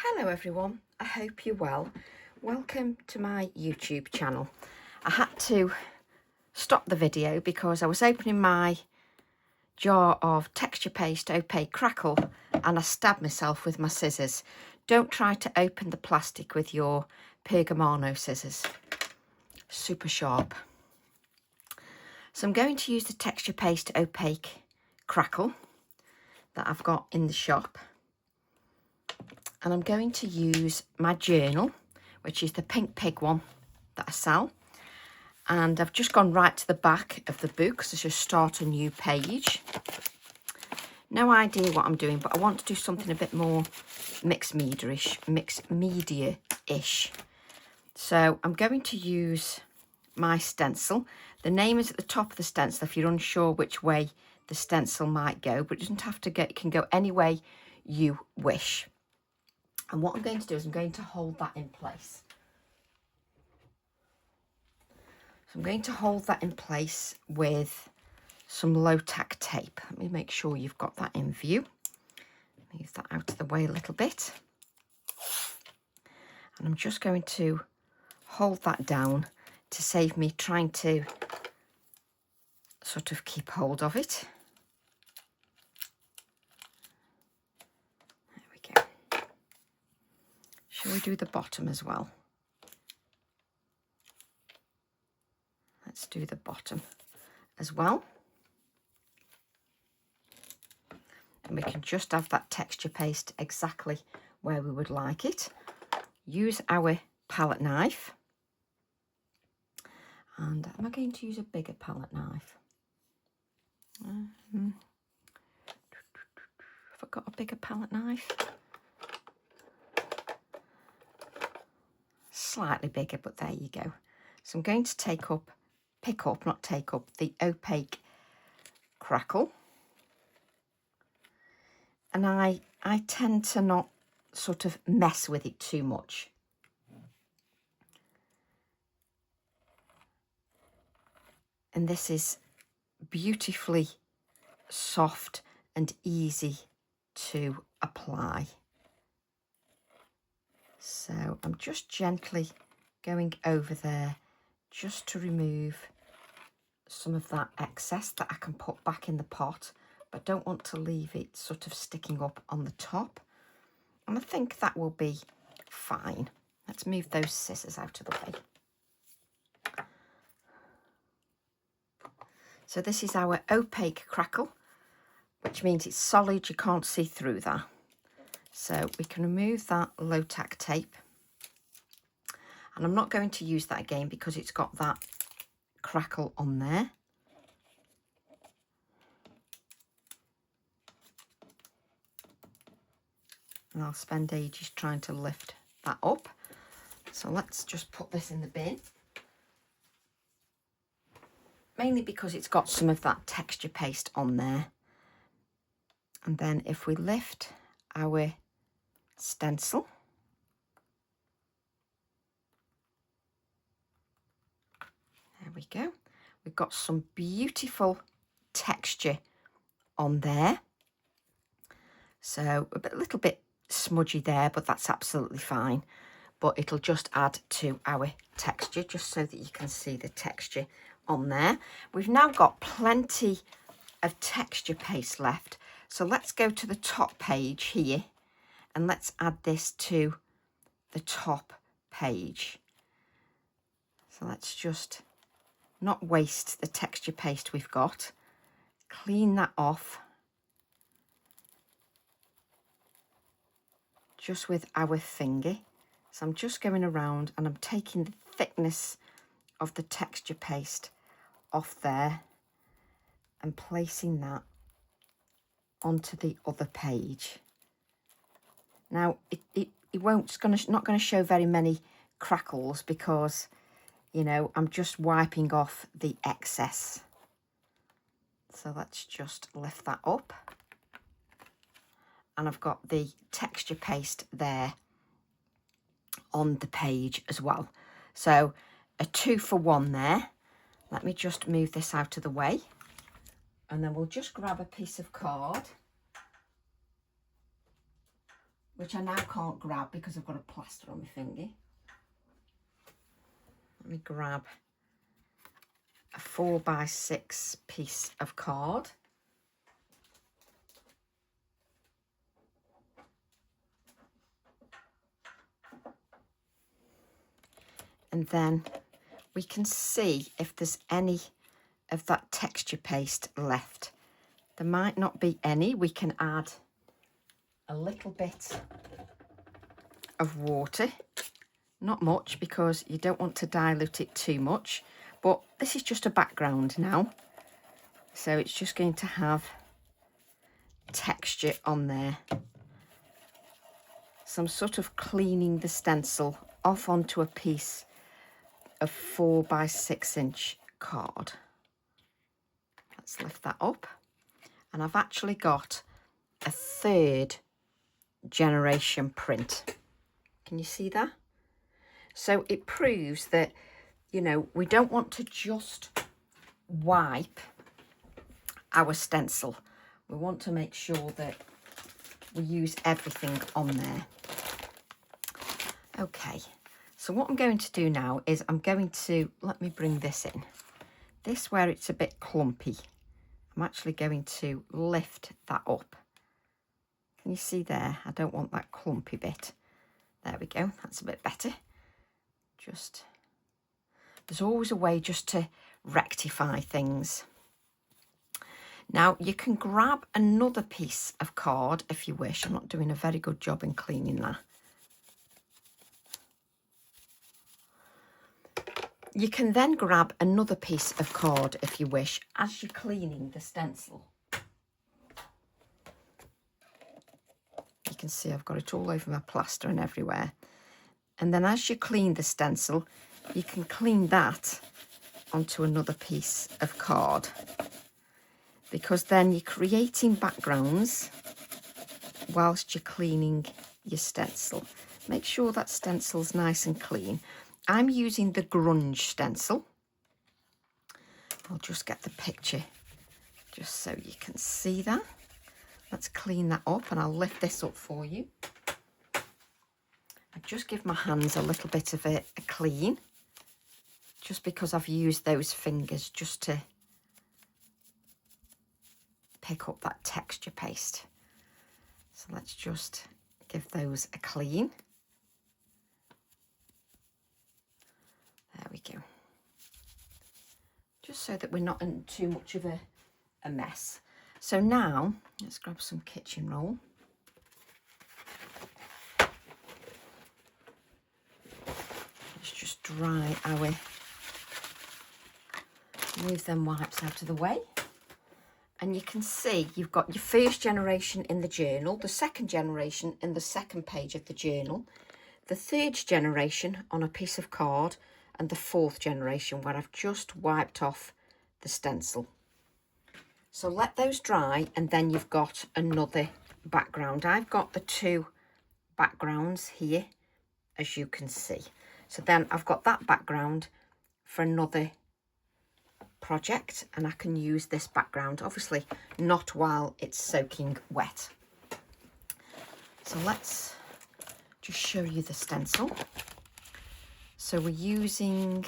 Hello everyone, I hope you're well. Welcome to my YouTube channel. I had to stop the video because I was opening my jar of texture paste opaque crackle and I stabbed myself with my scissors. Don't try to open the plastic with your Pergamano scissors. Super sharp. So I'm going to use the texture paste opaque crackle that I've got in the shop. And I'm going to use my journal, which is the pink pig one that I sell. And I've just gone right to the back of the book, so just start a new page. No idea what I'm doing, but I want to do something a bit more mixed media-ish. So I'm going to use my stencil. The name is at the top of the stencil if you're unsure which way the stencil might go, but it doesn't have to go, it can go any way you wish. And what I'm going to do is I'm going to hold that in place. So I'm going to hold that in place with some low-tack tape. Let me make sure you've got that in view. Move that out of the way a little bit. And I'm just going to hold that down to save me trying to sort of keep hold of it. There we go. Shall we do the bottom as well? Let's do the bottom as well. And we can just have that texture paste exactly where we would like it. Use our palette knife. And am I going to use a bigger palette knife? Have I got a bigger palette knife? Slightly bigger, but there you go. So I'm going to pick up the opaque crackle. And I tend to not sort of mess with it too much. And this is beautifully soft and easy to apply. So I'm just gently going over there just to remove some of that excess that I can put back in the pot, but don't want to leave it sort of sticking up on the top. And I think that will be fine. Let's move those scissors out of the way. So this is our opaque crackle, which means it's solid, you can't see through that. So we can remove that low-tack tape. And I'm not going to use that again because it's got that crackle on there. And I'll spend ages trying to lift that up. So let's just put this in the bin. Mainly because it's got some of that texture paste on there. And then if we lift our stencil, there we go. We've got some beautiful texture on there. So a little bit smudgy there, but that's absolutely fine. But it'll just add to our texture, just so that you can see the texture on there. We've now got plenty of texture paste left. So let's go to the top page here and let's add this to the top page. So let's just not waste the texture paste we've got. Clean that off just with our finger. So I'm just going around and I'm taking the thickness of the texture paste off there and placing that onto the other page. Now it won't, it's not going to show very many crackles because, you know, I'm just wiping off the excess. So let's just lift that up. And I've got the texture paste there on the page as well. So a 2-for-1 there. Let me just move this out of the way. And then we'll just grab a piece of card which I now can't grab because I've got a plaster on my finger. Let me grab a 4x6 piece of card. And then we can see if there's any of that texture paste left. There might not be any. We can add a little bit of water, not much because you don't want to dilute it too much, but this is just a background now, so it's just going to have texture on there. So I'm sort of cleaning the stencil off onto a piece of 4x6 card. Let's lift that up, and I've actually got a 3rd generation print. Can you see that? So it proves that, you know, we don't want to just wipe our stencil. We want to make sure that we use everything on there. Okay, so what I'm going to do now is I'm going to, let me bring this in. This where it's a bit clumpy, I'm actually going to lift that up. Can you see there? I don't want that clumpy bit. There we go, that's a bit better. Just, there's always a way just to rectify things. Now you can grab another piece of card if you wish. I'm not doing a very good job in cleaning that. You can then grab another piece of card if you wish as you're cleaning the stencil. You can see I've got it all over my plaster and everywhere. And then as you clean the stencil, you can clean that onto another piece of card, because then you're creating backgrounds whilst you're cleaning your stencil. Make sure that stencil's nice and clean. I'm using the grunge stencil. I'll just get the picture just so you can see that. Let's clean that up, and I'll lift this up for you. I just give my hands a little bit of a clean, just because I've used those fingers just to pick up that texture paste. So let's just give those a clean. There we go. Just so that we're not in too much of a mess. So now, let's grab some kitchen roll. Let's just dry our, move them wipes out of the way. And you can see you've got your 1st generation in the journal, the 2nd generation in the 2nd page of the journal, the 3rd generation on a piece of card, and the 4th generation where I've just wiped off the stencil. So let those dry, and then you've got another background. I've got the 2 backgrounds here, as you can see. So then I've got that background for another project, and I can use this background, obviously not while it's soaking wet. So let's just show you the stencil. So we're using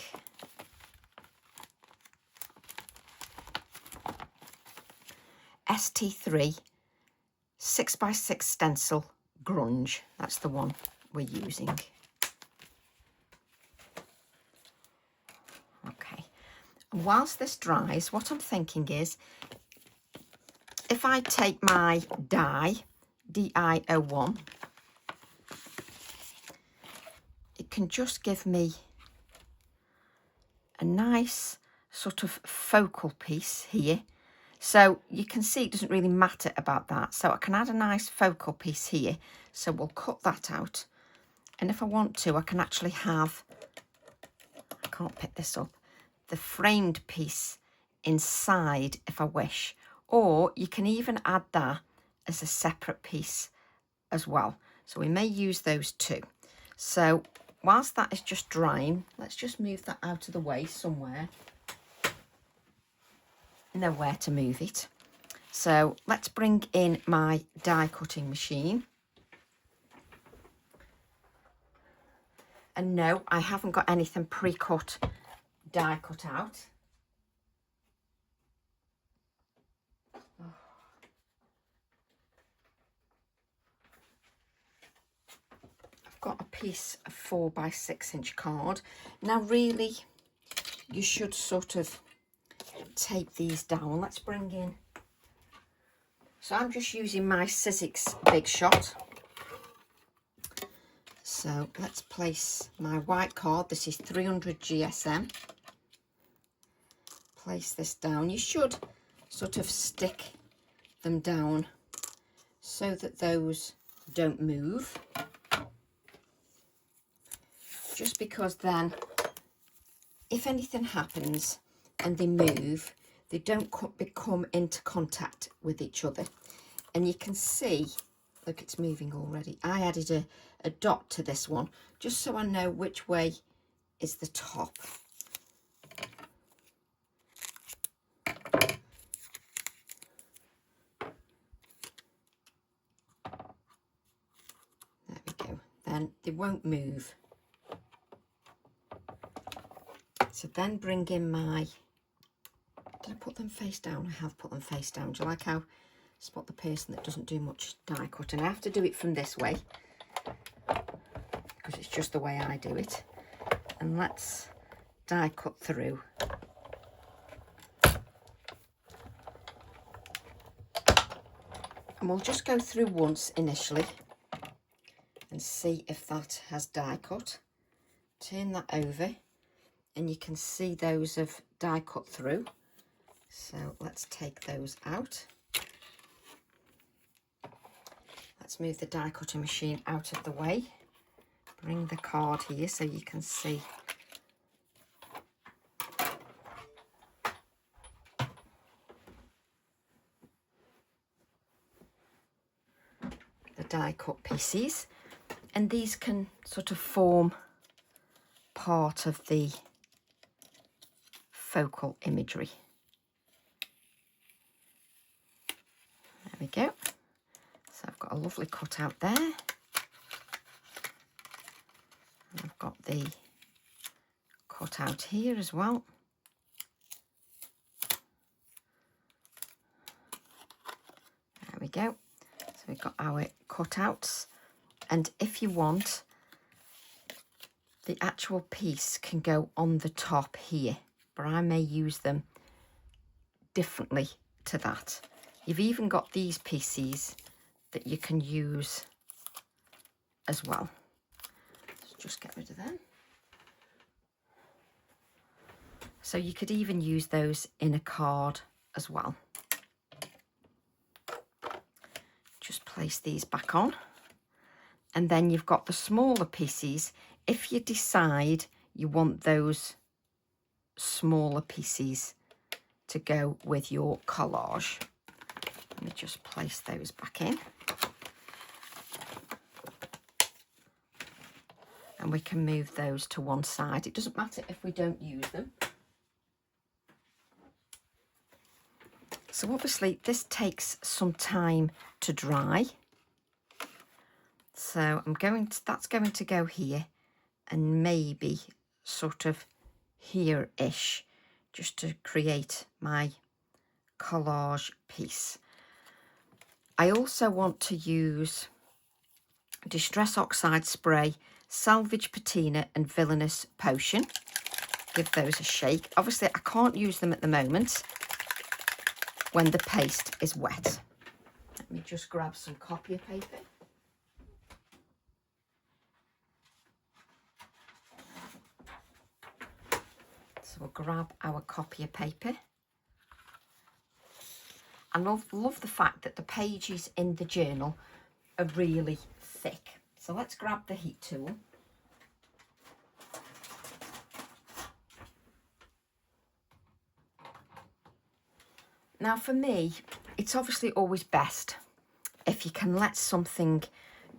ST3 6x6 stencil grunge. That's the one we're using. Okay, and whilst this dries, what I'm thinking is, if I take my die, DI01, it can just give me a nice sort of focal piece here. So you can see it doesn't really matter about that. So I can add a nice focal piece here. So we'll cut that out. And if I want to, I can actually have, I can't pick this up, the framed piece inside if I wish. Or you can even add that as a separate piece as well. So we may use those too. So whilst that is just drying, let's just move that out of the way somewhere. Know where to move it. So let's bring in my die cutting machine. And no, I haven't got anything pre-cut, die cut out. I've got a piece of 4 by 6 inch card. Now really, you should sort of tape these down. Let's bring in, so I'm just using my Sizzix Big Shot. So let's place my white card. This is 300 GSM. Place this down. You should sort of stick them down so that those don't move. Just because then, if anything happens and they move, they don't become into contact with each other. And you can see, look, it's moving already. I added a dot to this one just so I know which way is the top. There we go. Then they won't move. So then bring in my, did I put them face down? I have put them face down. Do you like how spot the person that doesn't do much die cutting? I have to do it from this way because it's just the way I do it. And let's die cut through. And we'll just go through once initially and see if that has die cut. Turn that over and you can see those have die cut through. So let's take those out. Let's move the die cutting machine out of the way. Bring the card here so you can see. The die cut pieces, and these can sort of form part of the focal imagery. There we go. So I've got a lovely cutout there. And I've got the cutout here as well. There we go. So we've got our cutouts. And if you want, the actual piece can go on the top here, but I may use them differently to that. You've even got these pieces that you can use as well. Let's just get rid of them. So you could even use those in a card as well. Just place these back on. And then you've got the smaller pieces. If you decide you want those smaller pieces to go with your collage, let me just place those back in. And we can move those to one side. It doesn't matter if we don't use them. So obviously this takes some time to dry. So that's going to go here and maybe sort of here-ish, just to create my collage piece. I also want to use Distress Oxide Spray, Salvage Patina and Villainous Potion. Give those a shake. Obviously I can't use them at the moment when the paste is wet. Let me just grab some copier paper. So we'll grab our copier paper. And I love the fact that the pages in the journal are really thick. So let's grab the heat tool. Now for me, it's obviously always best if you can let something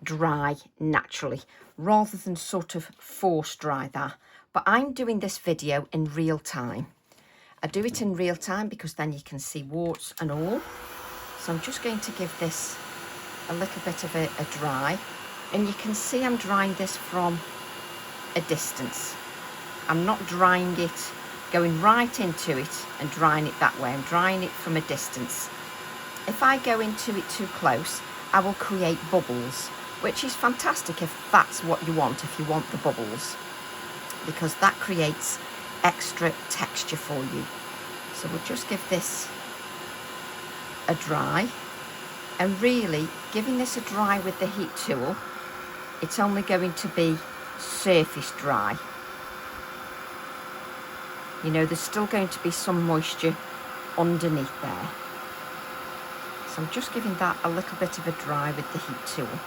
dry naturally rather than sort of force dry that. But I'm doing this video in real time. I do it in real time because then you can see warts and all. So I'm just going to give this a little bit of a dry. And you can see I'm drying this from a distance. I'm not drying it, going right into it and drying it that way. I'm drying it from a distance. If I go into it too close, I will create bubbles, which is fantastic if that's what you want, if you want the bubbles, because that creates extra texture for you. So we'll just give this a dry, and really giving this a dry with the heat tool, it's only going to be surface dry. You know, there's still going to be some moisture underneath there. So I'm just giving that a little bit of a dry with the heat tool.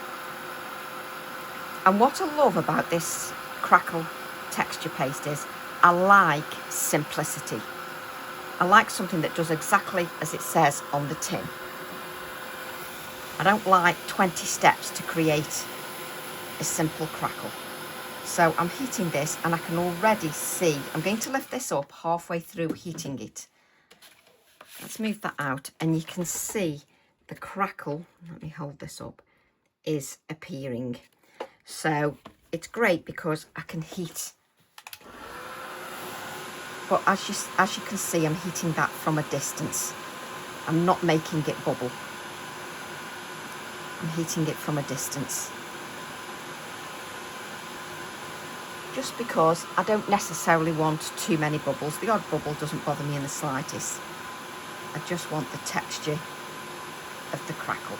And what I love about this crackle texture paste is I like simplicity. I like something that does exactly as it says on the tin. I don't like 20 steps to create a simple crackle. So I'm heating this and I can already see, I'm going to lift this up halfway through heating it. Let's move that out and you can see the crackle, let me hold this up, is appearing. So it's great because I can heat. But as you can see, I'm heating that from a distance. I'm not making it bubble. I'm heating it from a distance. Just because I don't necessarily want too many bubbles. The odd bubble doesn't bother me in the slightest. I just want the texture of the crackle.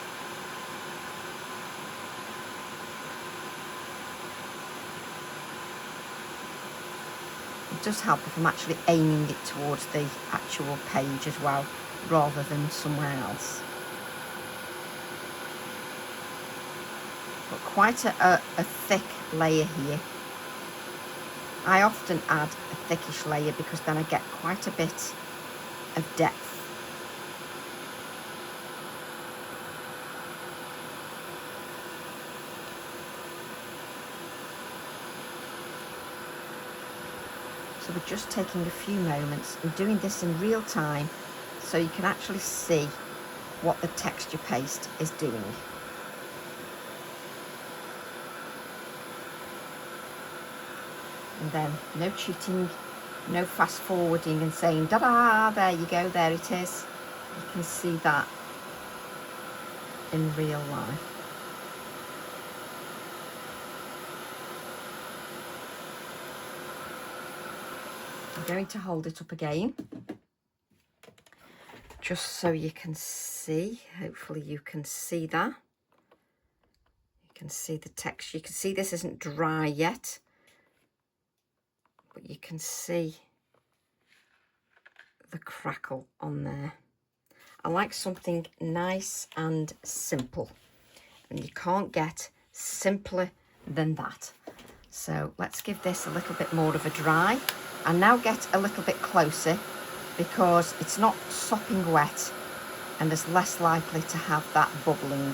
It does help if I'm actually aiming it towards the actual page as well, rather than somewhere else. But quite a thick layer here. I often add a thickish layer because then I get quite a bit of depth. So we're just taking a few moments and doing this in real time so you can actually see what the texture paste is doing. And then no cheating, no fast forwarding and saying, da-da, there you go, there it is. You can see that in real life. I'm going to hold it up again, just so you can see, hopefully you can see that. You can see the texture, you can see this isn't dry yet, but you can see the crackle on there. I like something nice and simple, and you can't get simpler than that. So let's give this a little bit more of a dry, and now get a little bit closer because it's not sopping wet and it's less likely to have that bubbling.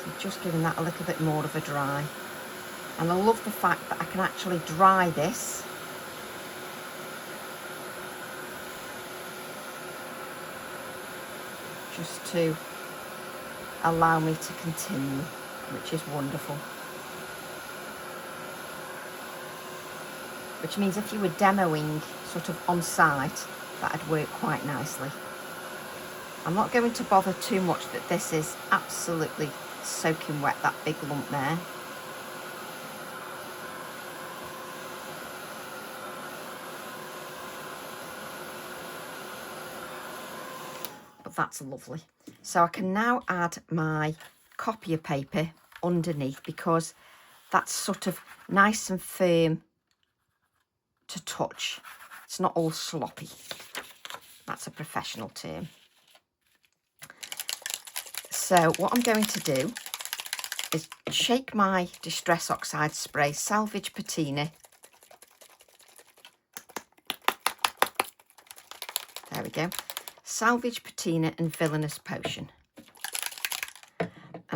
So just giving that a little bit more of a dry. And I love the fact that I can actually dry this just to allow me to continue, which is wonderful. Which means if you were demoing sort of on site, that'd work quite nicely. I'm not going to bother too much that this is absolutely soaking wet, that big lump there. But that's lovely. So I can now add my copier paper underneath because that's sort of nice and firm to touch. It's not all sloppy. That's a professional term. So what I'm going to do is shake my Distress Oxide spray, Salvage Patina. There we go. Salvage Patina and Villainous Potion. And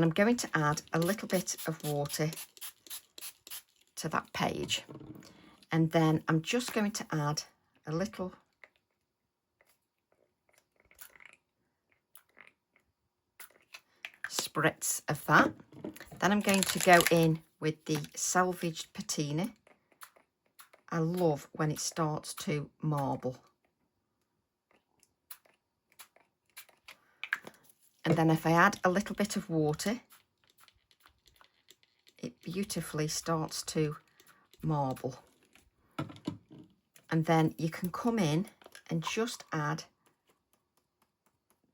I'm going to add a little bit of water to that page. And then I'm just going to add a little spritz of that. Then I'm going to go in with the salvaged patina. I love when it starts to marble. And then if I add a little bit of water, it beautifully starts to marble. And then you can come in and just add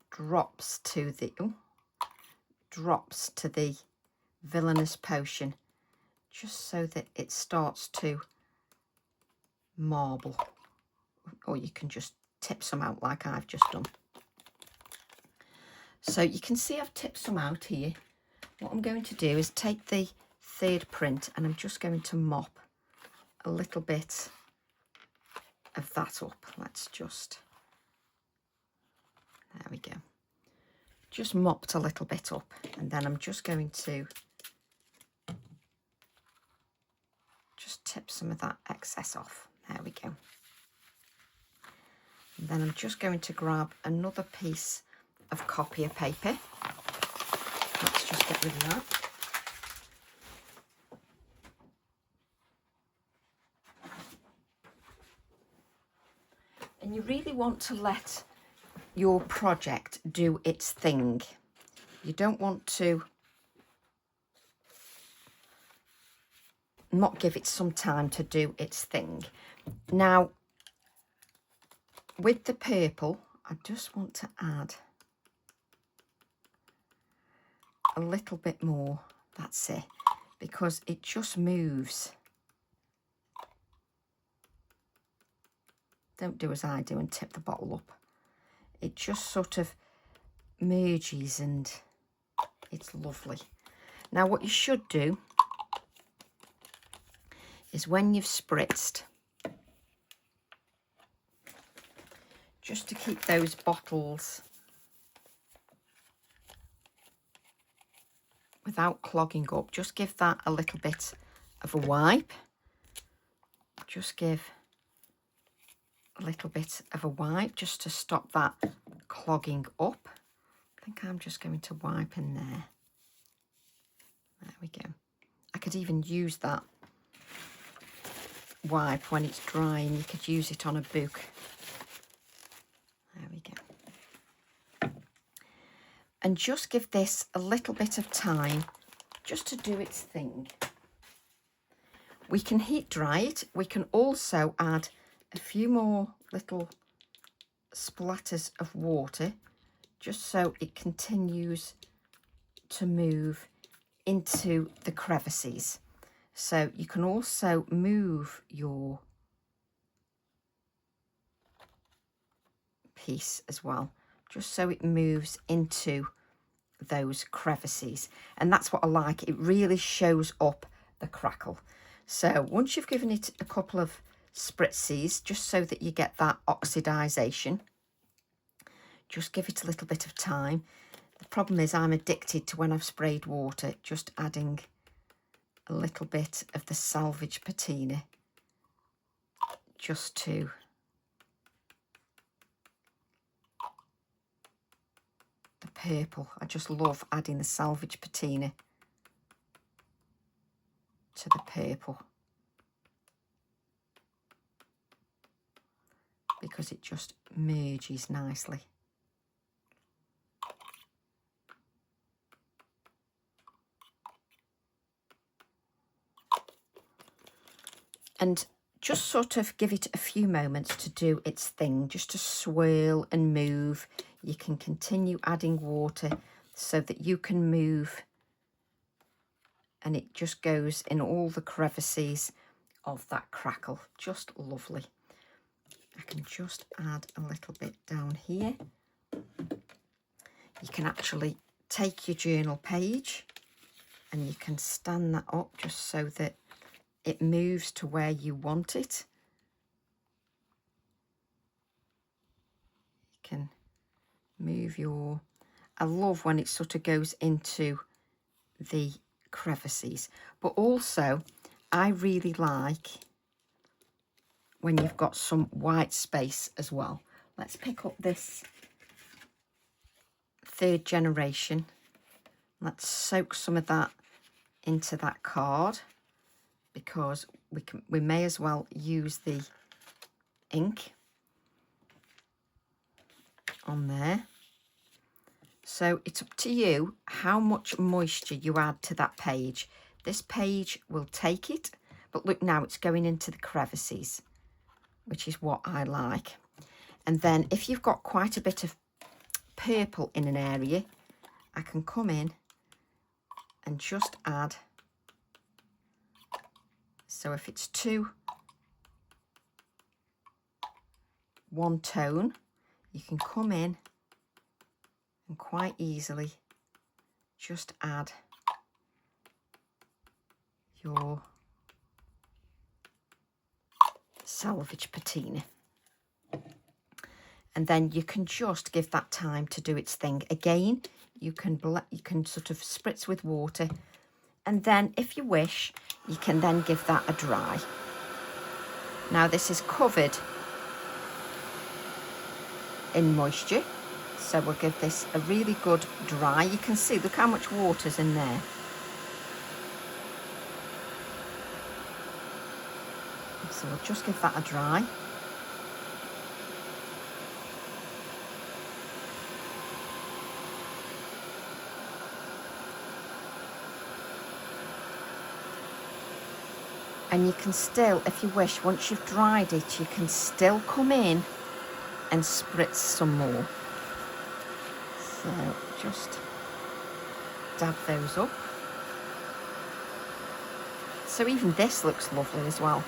drops to the villainous potion, just so that it starts to marble. Or you can just tip some out like I've just done. So you can see I've tipped some out here. What I'm going to do is take the third print and I'm just going to mop a little bit of that up. Let's just, there we go. Just mopped a little bit up, and then I'm just going to just tip some of that excess off. There we go. And then I'm just going to grab another piece of copier paper. Let's just get rid of that. And you really want to let your project do its thing. You don't want to not give it some time to do its thing. Now, with the purple, I just want to add a little bit more. That's it, because it just moves. Don't do as I do and tip the bottle up. It just sort of merges and it's lovely. Now what you should do is when you've spritzed, just to keep those bottles without clogging up, just give that a little bit of a wipe. Just give a little bit of a wipe just to stop that clogging up. I think I'm just going to wipe in there. There we go. I could even use that wipe when it's dry, and you could use it on a book. There we go. And just give this a little bit of time just to do its thing. We can heat dry it. We can also add a few more little splatters of water just so it continues to move into the crevices. So you can also move your piece as well, just so it moves into those crevices. And that's what I like. It really shows up the crackle. So once you've given it a couple of spritzes, just so that you get that oxidization, just give it a little bit of time. The problem is I'm addicted to, when I've sprayed water, just adding a little bit of the salvage patina just to the purple. I just love adding the salvage patina to the purple, because it just merges nicely. And just sort of give it a few moments to do its thing, just to swirl and move. You can continue adding water so that you can move, and it just goes in all the crevices of that crackle. Just lovely. I can just add a little bit down here. You can actually take your journal page and you can stand that up just so that it moves to where you want it. You can move your, I love when it sort of goes into the crevices, but also I really like when you've got some white space as well. Let's pick up this third generation. Let's soak some of that into that card, because we may as well use the ink on there. So it's up to you how much moisture you add to that page. This page will take it, but look now, it's going into the crevices, which is what I like. And then if you've got quite a bit of purple in an area, I can come in and just add. So if it's one tone, you can come in and quite easily just add your salvage patina. And then you can just give that time to do its thing. Again, you can sort of spritz with water, and then if you wish, you can then give that a dry. Now this is covered in moisture, so we'll give this a really good dry. You can see, look how much water's in there. So we'll just give that a dry. And you can still, if you wish, once you've dried it, you can still come in and spritz some more. So just dab those up. So even this looks lovely as well.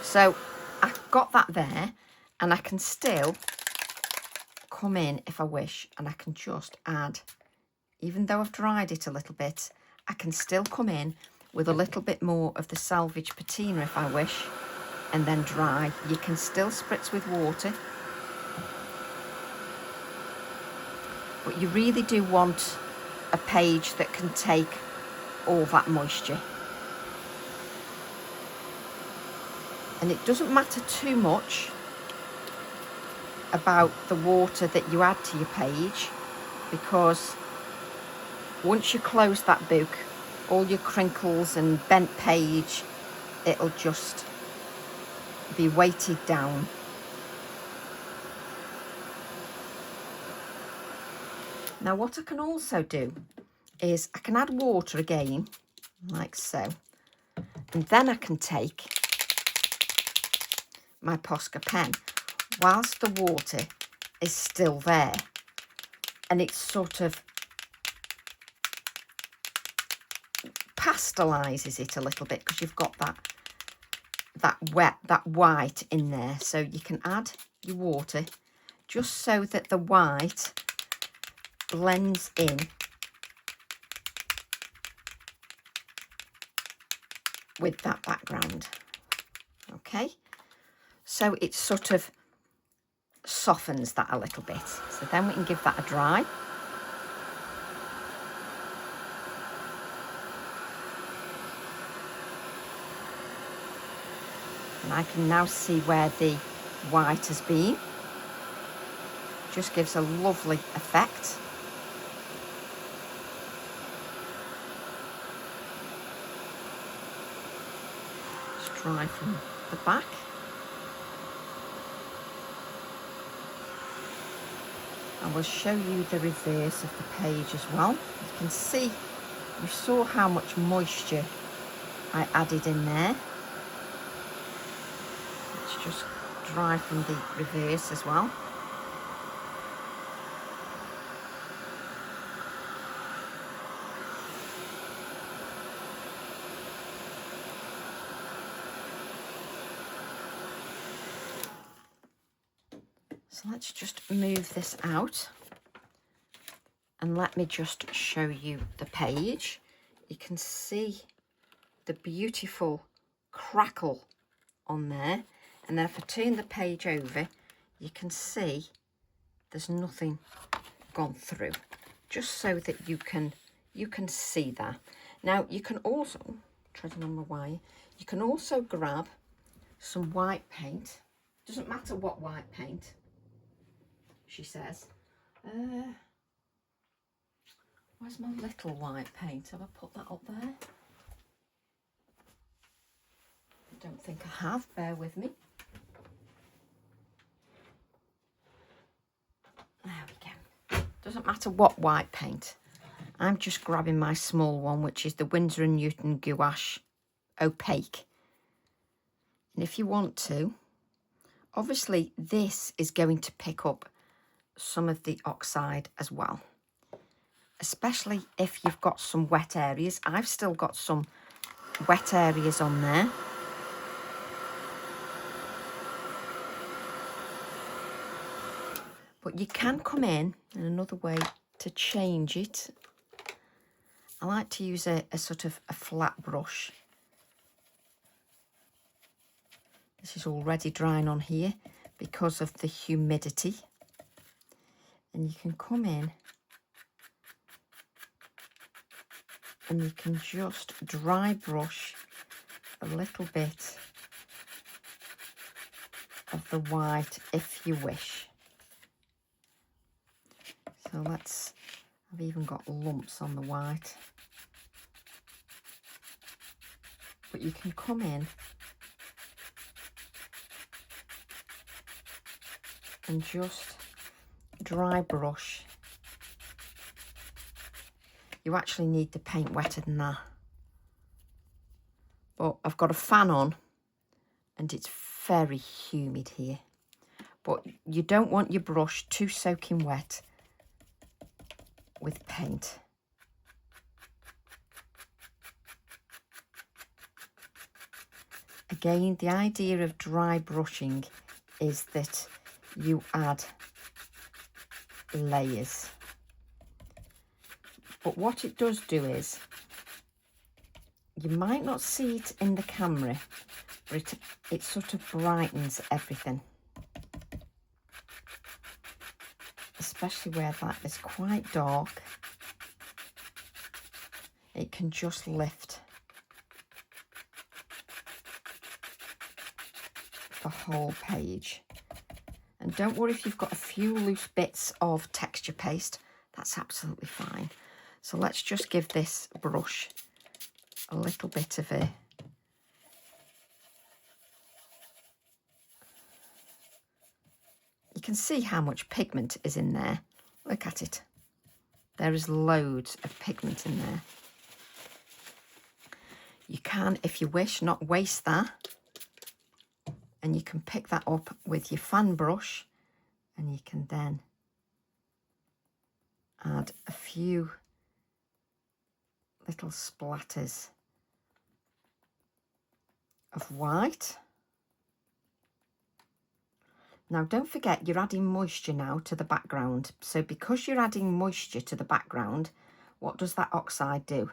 So I've got that there, and I can still come in if I wish, and I can just add, even though I've dried it a little bit, I can still come in with a little bit more of the salvage patina if I wish, and then dry. You can still spritz with water, but you really do want a page that can take all that moisture. And it doesn't matter too much about the water that you add to your page, because once you close that book, all your crinkles and bent page, it'll just be weighted down. Now what I can also do is I can add water again, like so, and then I can take my Posca pen whilst the water is still there, and it's sort of pastelises it a little bit, because you've got that white in there. So you can add your water just so that the white blends in with that background. Okay, so it sort of softens that a little bit. So then we can give that a dry. And I can now see where the white has been. Just gives a lovely effect. Just dry from the back. I will show you the reverse of the page as well. You can see, you saw how much moisture I added in there. Let's just dry from the reverse as well. So let's just move this out, and let me just show you the page. You can see the beautiful crackle on there, and then if I turn the page over, you can see there's nothing gone through, just so that you can see that. Now you can also, treading on my wire, you can also grab some white paint. Doesn't matter what white paint, she says. Where's my little white paint? Have I put that up there? I don't think I have, bear with me. There we go. Doesn't matter what white paint. I'm just grabbing my small one, which is the Winsor & Newton Gouache Opaque. And if you want to, obviously this is going to pick up some of the oxide as well, especially if you've got some wet areas. I've still got some wet areas on there. But you can come in, and another way to change it, I like to use a sort of a flat brush. This is already drying on here because of the humidity. And you can come in and you can just dry brush a little bit of the white if you wish. So I've even got lumps on the white. But you can come in and just dry brush. You actually need the paint wetter than that. But I've got a fan on and it's very humid here. But you don't want your brush too soaking wet with paint. Again, the idea of dry brushing is that you add layers. But what it does do is, you might not see it in the camera, but it sort of brightens everything. Especially where that is quite dark. It can just lift the whole page. And don't worry if you've got a few loose bits of texture paste, that's absolutely fine. So let's just give this brush a little bit of a you can see how much pigment is in there. Look at it. There is loads of pigment in there. You can, if you wish, not waste that. And you can pick that up with your fan brush and you can then add a few little splatters of white. Now don't forget you're adding moisture now to the background. So because you're adding moisture to the background, what does that oxide do?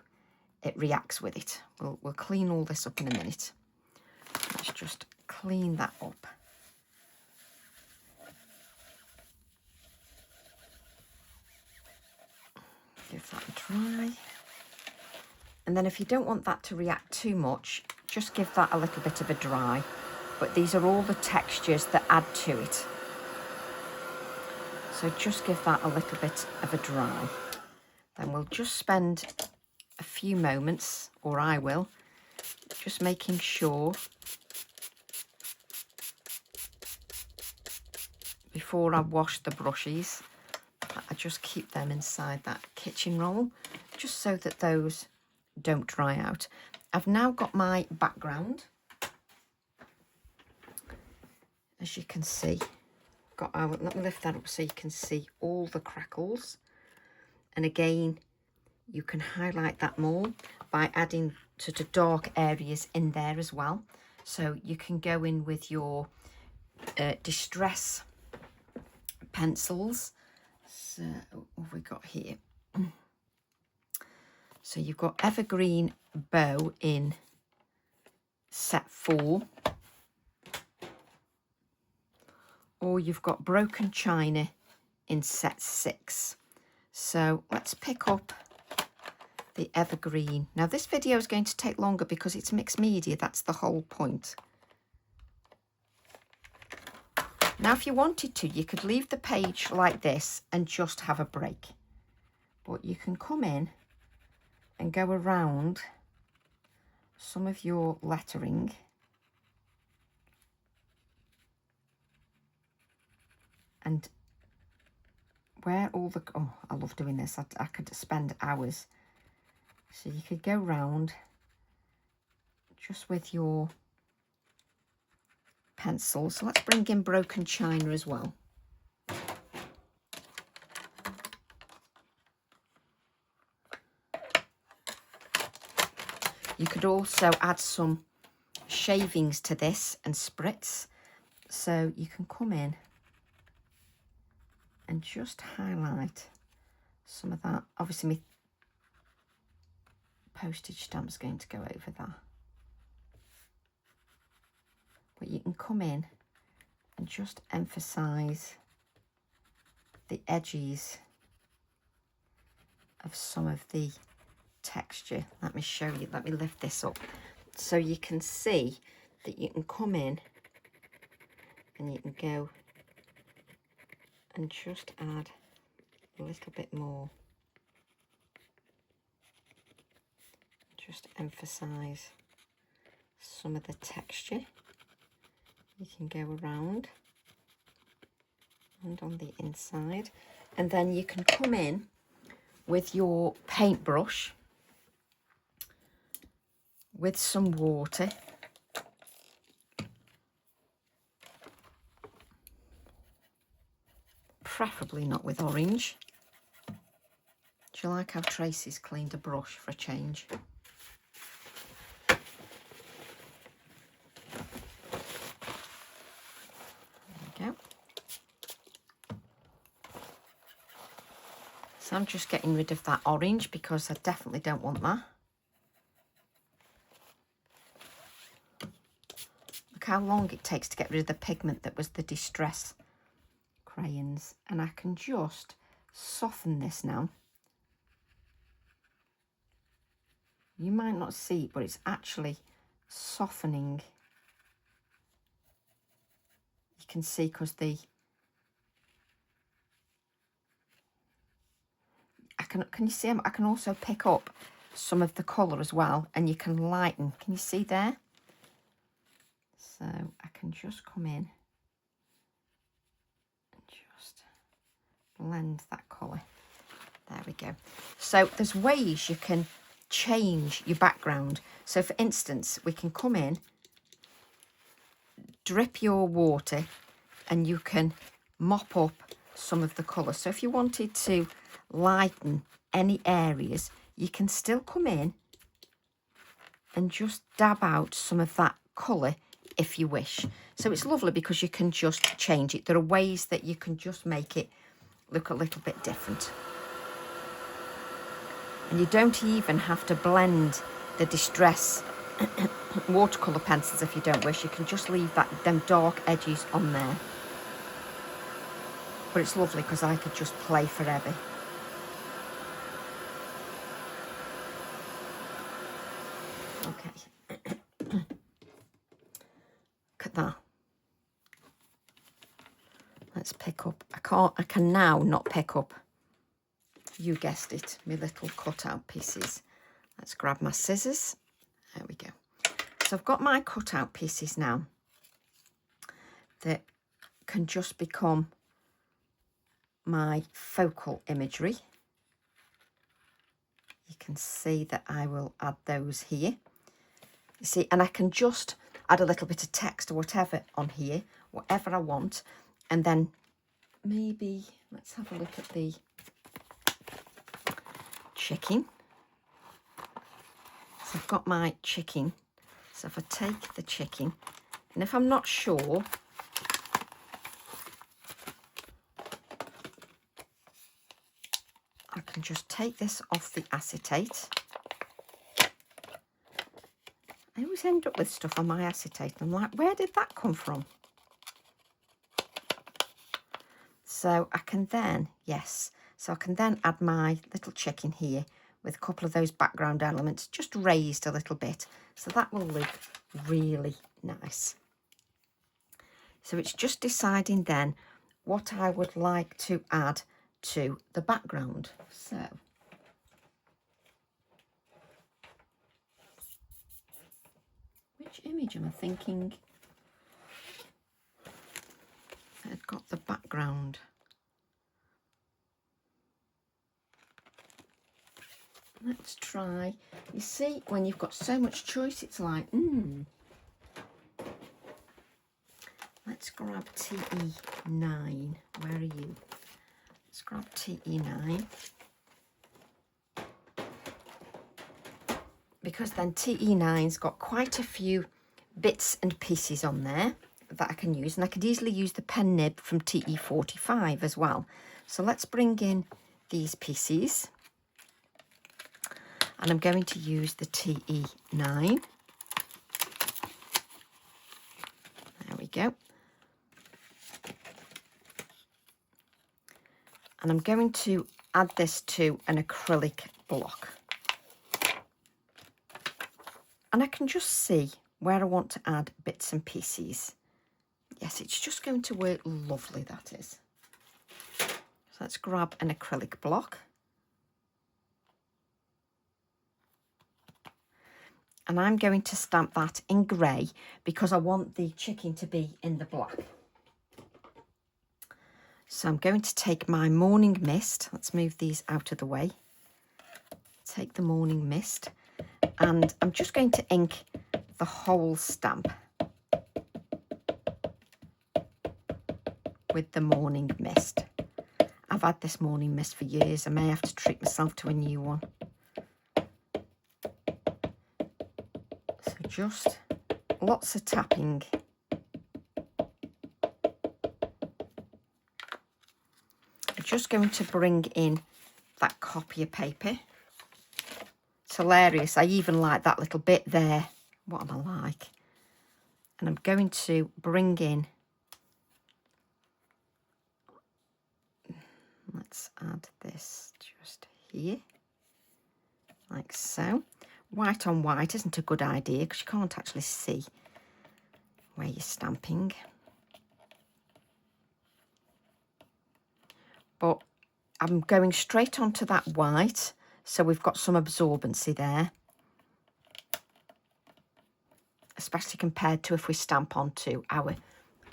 It reacts with it. We'll clean all this up in a minute. Let's just clean that up. Give that a dry. And then if you don't want that to react too much, just give that a little bit of a dry. But these are all the textures that add to it. So just give that a little bit of a dry. Then we'll just spend a few moments, or I will, just making sure before I wash the brushes, I just keep them inside that kitchen roll, just so that those don't dry out. I've now got my background. As you can see, let me lift that up so you can see all the crackles. And again, you can highlight that more by adding sort of dark areas in there as well. So you can go in with your distress pencils. So what have we got here? So you've got Evergreen Bow in set 4. Or you've got Broken China in set 6. So let's pick up the Evergreen. Now this video is going to take longer because it's mixed media, that's the whole point. Now if you wanted to, you could leave the page like this and just have a break. but you can come in and go around some of your lettering and where all the, oh, I love doing this. I could spend hours. So you could go round just with your pencil. So let's bring in broken china as well. You could also add some shavings to this and spritz. So you can come in and just highlight some of that. Obviously my postage stamp's going to go over that. But you can come in and just emphasise the edges of some of the texture. Let me show you, let me lift this up so you can see that you can come in and you can go and just add a little bit more. Just emphasise some of the texture. You can go around and on the inside, and then you can come in with your paintbrush with some water, preferably not with orange. Do you like how Tracy's cleaned a brush for a change? There we go. So I'm just getting rid of that orange because I definitely don't want that. Look how long it takes to get rid of the pigment that was the distress crayons. And I can just soften this now. You might not see it, but it's actually softening. You can see because can you see I can also pick up some of the colour as well, and you can lighten. Can you see there? So I can just come in and just blend that colour. There we go. So there's ways you can change your background. So for instance, we can come in, drip your water, and you can mop up some of the colour. So if you wanted to lighten any areas, you can still come in and just dab out some of that colour if you wish. So it's lovely because you can just change it. There are ways that you can just make it look a little bit different. And you don't even have to blend the distress watercolour pencils if you don't wish. You can just leave them dark edges on there. But it's lovely because I could just play forever. Okay. Look at that. Let's pick up. I can now not pick up, you guessed it, my little cutout pieces. Let's grab my scissors. There we go. So I've got my cutout pieces now that can just become my focal imagery. You can see that I will add those here. You see, and I can just add a little bit of text or whatever on here, whatever I want. And then maybe, let's have a look at the chicken. So I've got my chicken. So if I take the chicken, and if I'm not sure, I can just take this off the acetate. I always end up with stuff on my acetate. I'm like, where did that come from? So I can then, yes, so I can then add my little chicken here with a couple of those background elements, just raised a little bit. So that will look really nice. So it's just deciding then what I would like to add to the background. So image am I thinking? I've got the background. Let's try. You see, when you've got so much choice, it's like, Let's grab TE9. Where are you? Let's grab TE9. Because then TE9's got quite a few bits and pieces on there that I can use. And I could easily use the pen nib from TE45 as well. So let's bring in these pieces. And I'm going to use the TE9. There we go. And I'm going to add this to an acrylic block. And I can just see where I want to add bits and pieces. Yes, it's just going to work lovely, that is. So let's grab an acrylic block. And I'm going to stamp that in grey because I want the chicken to be in the black. So I'm going to take my morning mist. Let's move these out of the way. Take the morning mist. And I'm just going to ink the whole stamp with the morning mist. I've had this morning mist for years. I may have to treat myself to a new one. So just lots of tapping. I'm just going to bring in that copy of paper. It's hilarious. I even like that little bit there. What am I like? And I'm going to bring in, let's add this just here, like so. White on white isn't a good idea because you can't actually see where you're stamping. But I'm going straight onto that white, so we've got some absorbency there. Especially compared to if we stamp onto our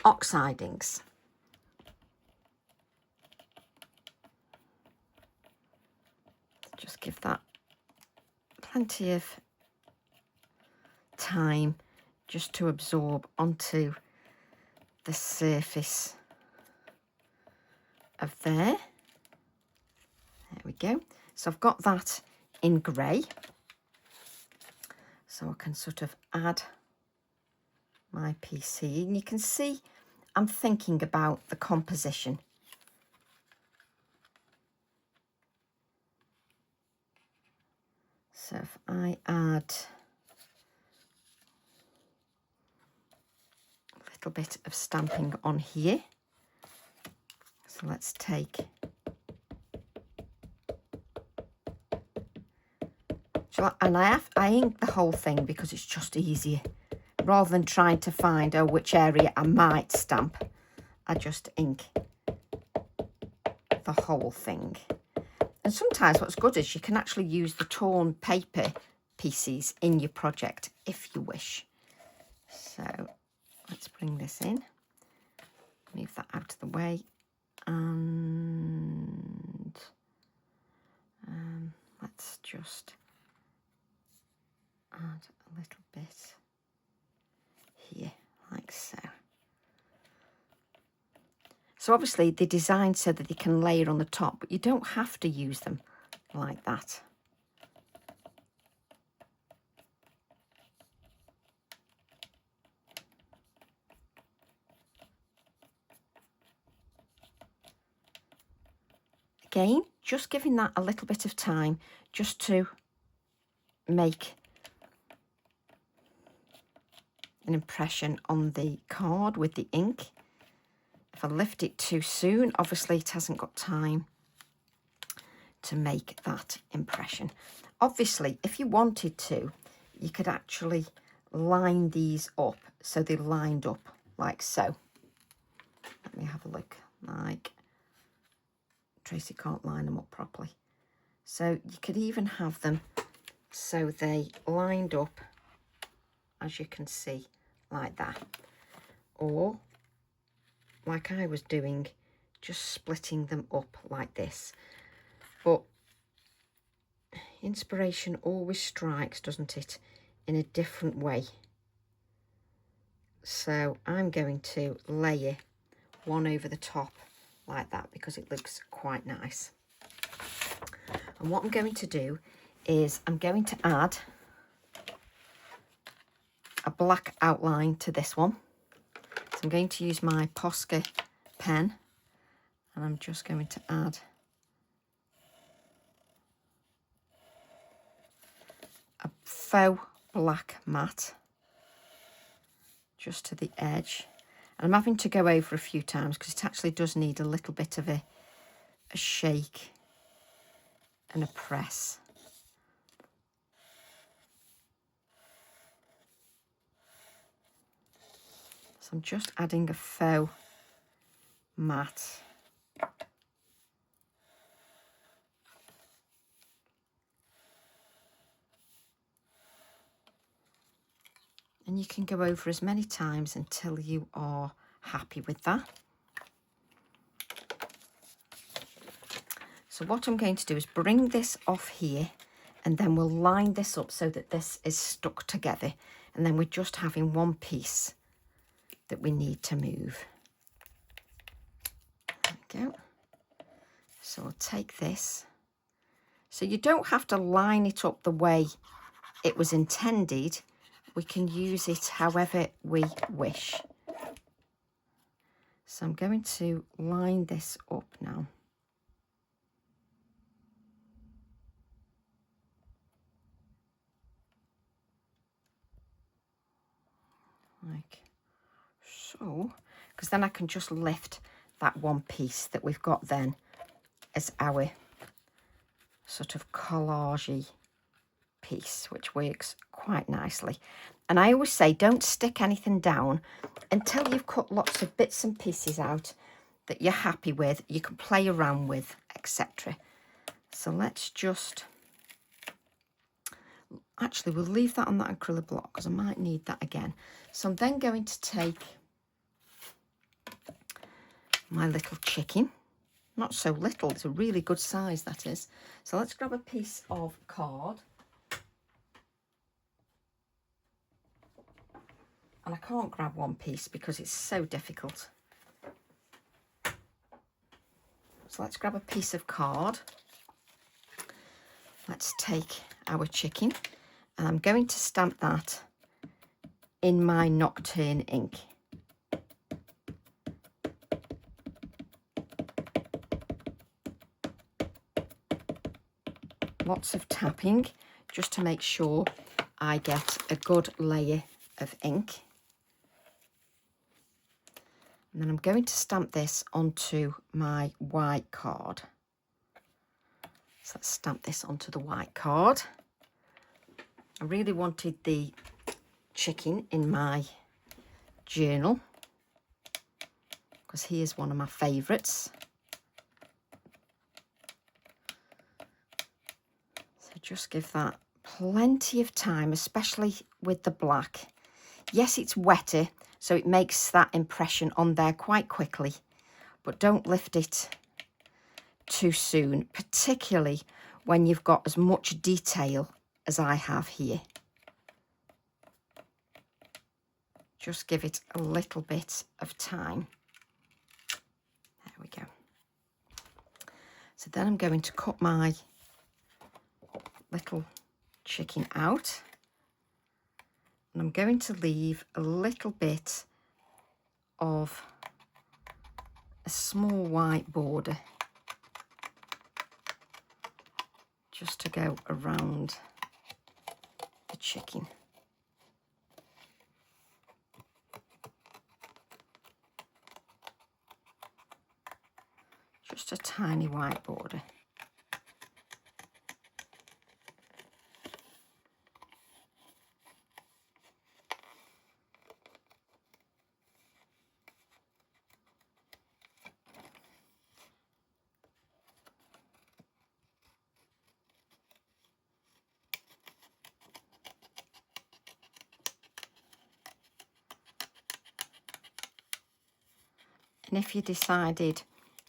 oxide inks. Just give that plenty of time just to absorb onto the surface of there. There we go. So I've got that in grey. So I can sort of add my PC, and you can see I'm thinking about the composition. So if I add a little bit of stamping on here, so let's take, and I ink the whole thing because it's just easier. Rather than trying to find which area I might stamp, I just ink the whole thing. And sometimes what's good is you can actually use the torn paper pieces in your project if you wish. So let's bring this in, move that out of the way, and let's just add a little bit here, like so. So obviously they're designed so that they can layer on the top, but you don't have to use them like that. Again, just giving that a little bit of time just to make an impression on the card with the ink. If I lift it too soon, obviously it hasn't got time to make that impression. Obviously, if you wanted to, you could actually line these up so they're lined up like so. Let me have a look. Like, Tracy can't line them up properly. So you could even have them so they lined up as you can see, like that. Or, like I was doing, just splitting them up like this. But inspiration always strikes, doesn't it, in a different way. So I'm going to layer one over the top like that because it looks quite nice. And what I'm going to do is I'm going to add a black outline to this one. So I'm going to use my Posca pen and I'm just going to add a faux black mat just to the edge. And I'm having to go over a few times because it actually does need a little bit of a shake and a press. So I'm just adding a faux mat. And you can go over as many times until you are happy with that. So what I'm going to do is bring this off here and then we'll line this up so that this is stuck together. And then we're just having one piece that we need to move. There we go. So I'll take this. So you don't have to line it up the way it was intended. We can use it however we wish. So I'm going to line this up now. Like so, because then I can just lift that one piece that we've got then as our sort of collage-y piece, which works quite nicely. And I always say don't stick anything down until you've cut lots of bits and pieces out that you're happy with, you can play around with, etc. So let's just, actually we'll leave that on that acrylic block because I might need that again. So I'm then going to take my little chicken. Not so little, it's a really good size, that is. So let's grab a piece of card. And I can't grab one piece because it's so difficult. So let's grab a piece of card. Let's take our chicken and I'm going to stamp that in my Nocturne ink. Lots of tapping just to make sure I get a good layer of ink. And then I'm going to stamp this onto my white card. So let's stamp this onto the white card. I really wanted the chicken in my journal because he is one of my favourites. So just give that plenty of time, especially with the black. Yes, it's wetter, so it makes that impression on there quite quickly, but don't lift it too soon, particularly when you've got as much detail as I have here. Just give it a little bit of time. There we go. So then I'm going to cut my little chicken out. And I'm going to leave a little bit of a small white border just to go around the chicken. Just a tiny white border. And if you decided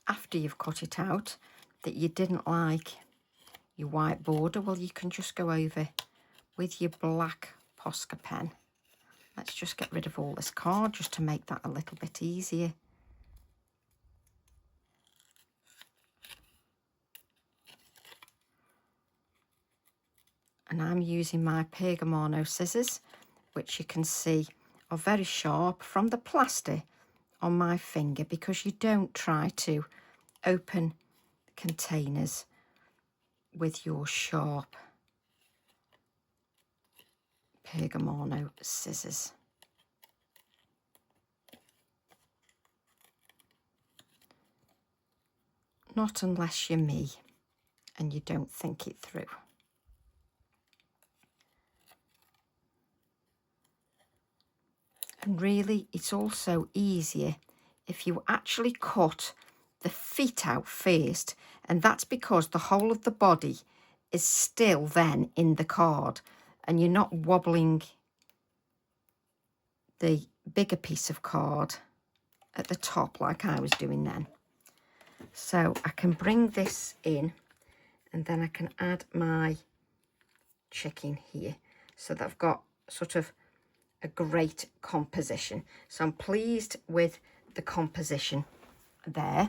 after you've cut it out that you didn't like your white border, well, you can just go over with your black Posca pen. Let's just get rid of all this card just to make that a little bit easier. And I'm using my Pergamano scissors, which you can see are very sharp from the plaster on my finger, because you don't try to open containers with your sharp Pergamano scissors. Not unless you're me and you don't think it through. And really, it's also easier if you actually cut the feet out first, and that's because the whole of the body is still then in the card, and you're not wobbling the bigger piece of card at the top like I was doing then. So I can bring this in, and then I can add my chicken here, so that I've got sort of a great composition. So I'm pleased with the composition there.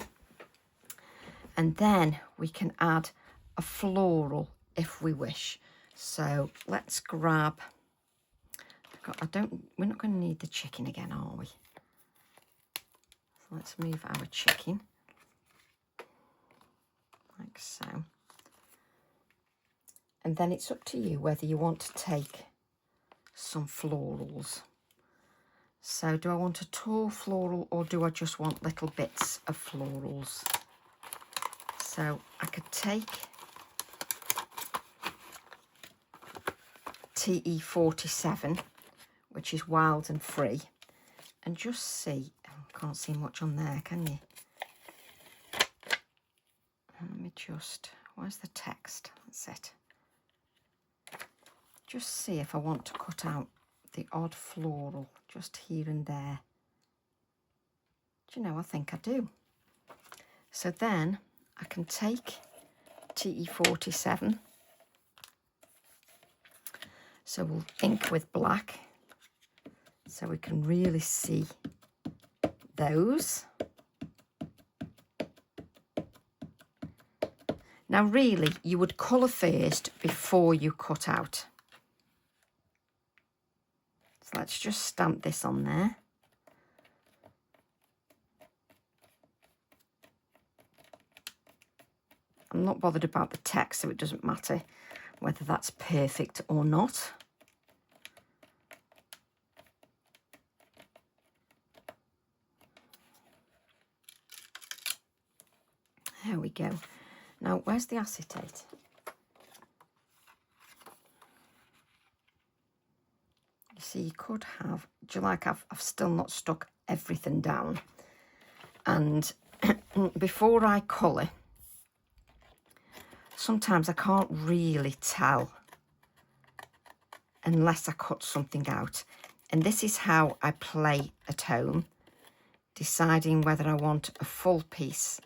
And then we can add a floral if we wish. So let's grab, we're not going to need the chicken again, are we? So let's move our chicken like so. And then it's up to you whether you want to take some florals. So do I want a tall floral, or do I just want little bits of florals? So I could take TE47, which is wild and free, and just see, can't see much on there, can you? Let me just, where's the text? That's it. Just see if I want to cut out the odd floral just here and there. Do you know, I think I do. So then I can take TE47. So we'll ink with black so we can really see those. Now really, you would colour first before you cut out. So let's just stamp this on there. I'm not bothered about the text, so it doesn't matter whether that's perfect or not. There we go. Now, where's the acetate? You see, you could have, do you like, I've still not stuck everything down. And before I colour, sometimes I can't really tell unless I cut something out. And this is how I play at home, deciding whether I want a full piece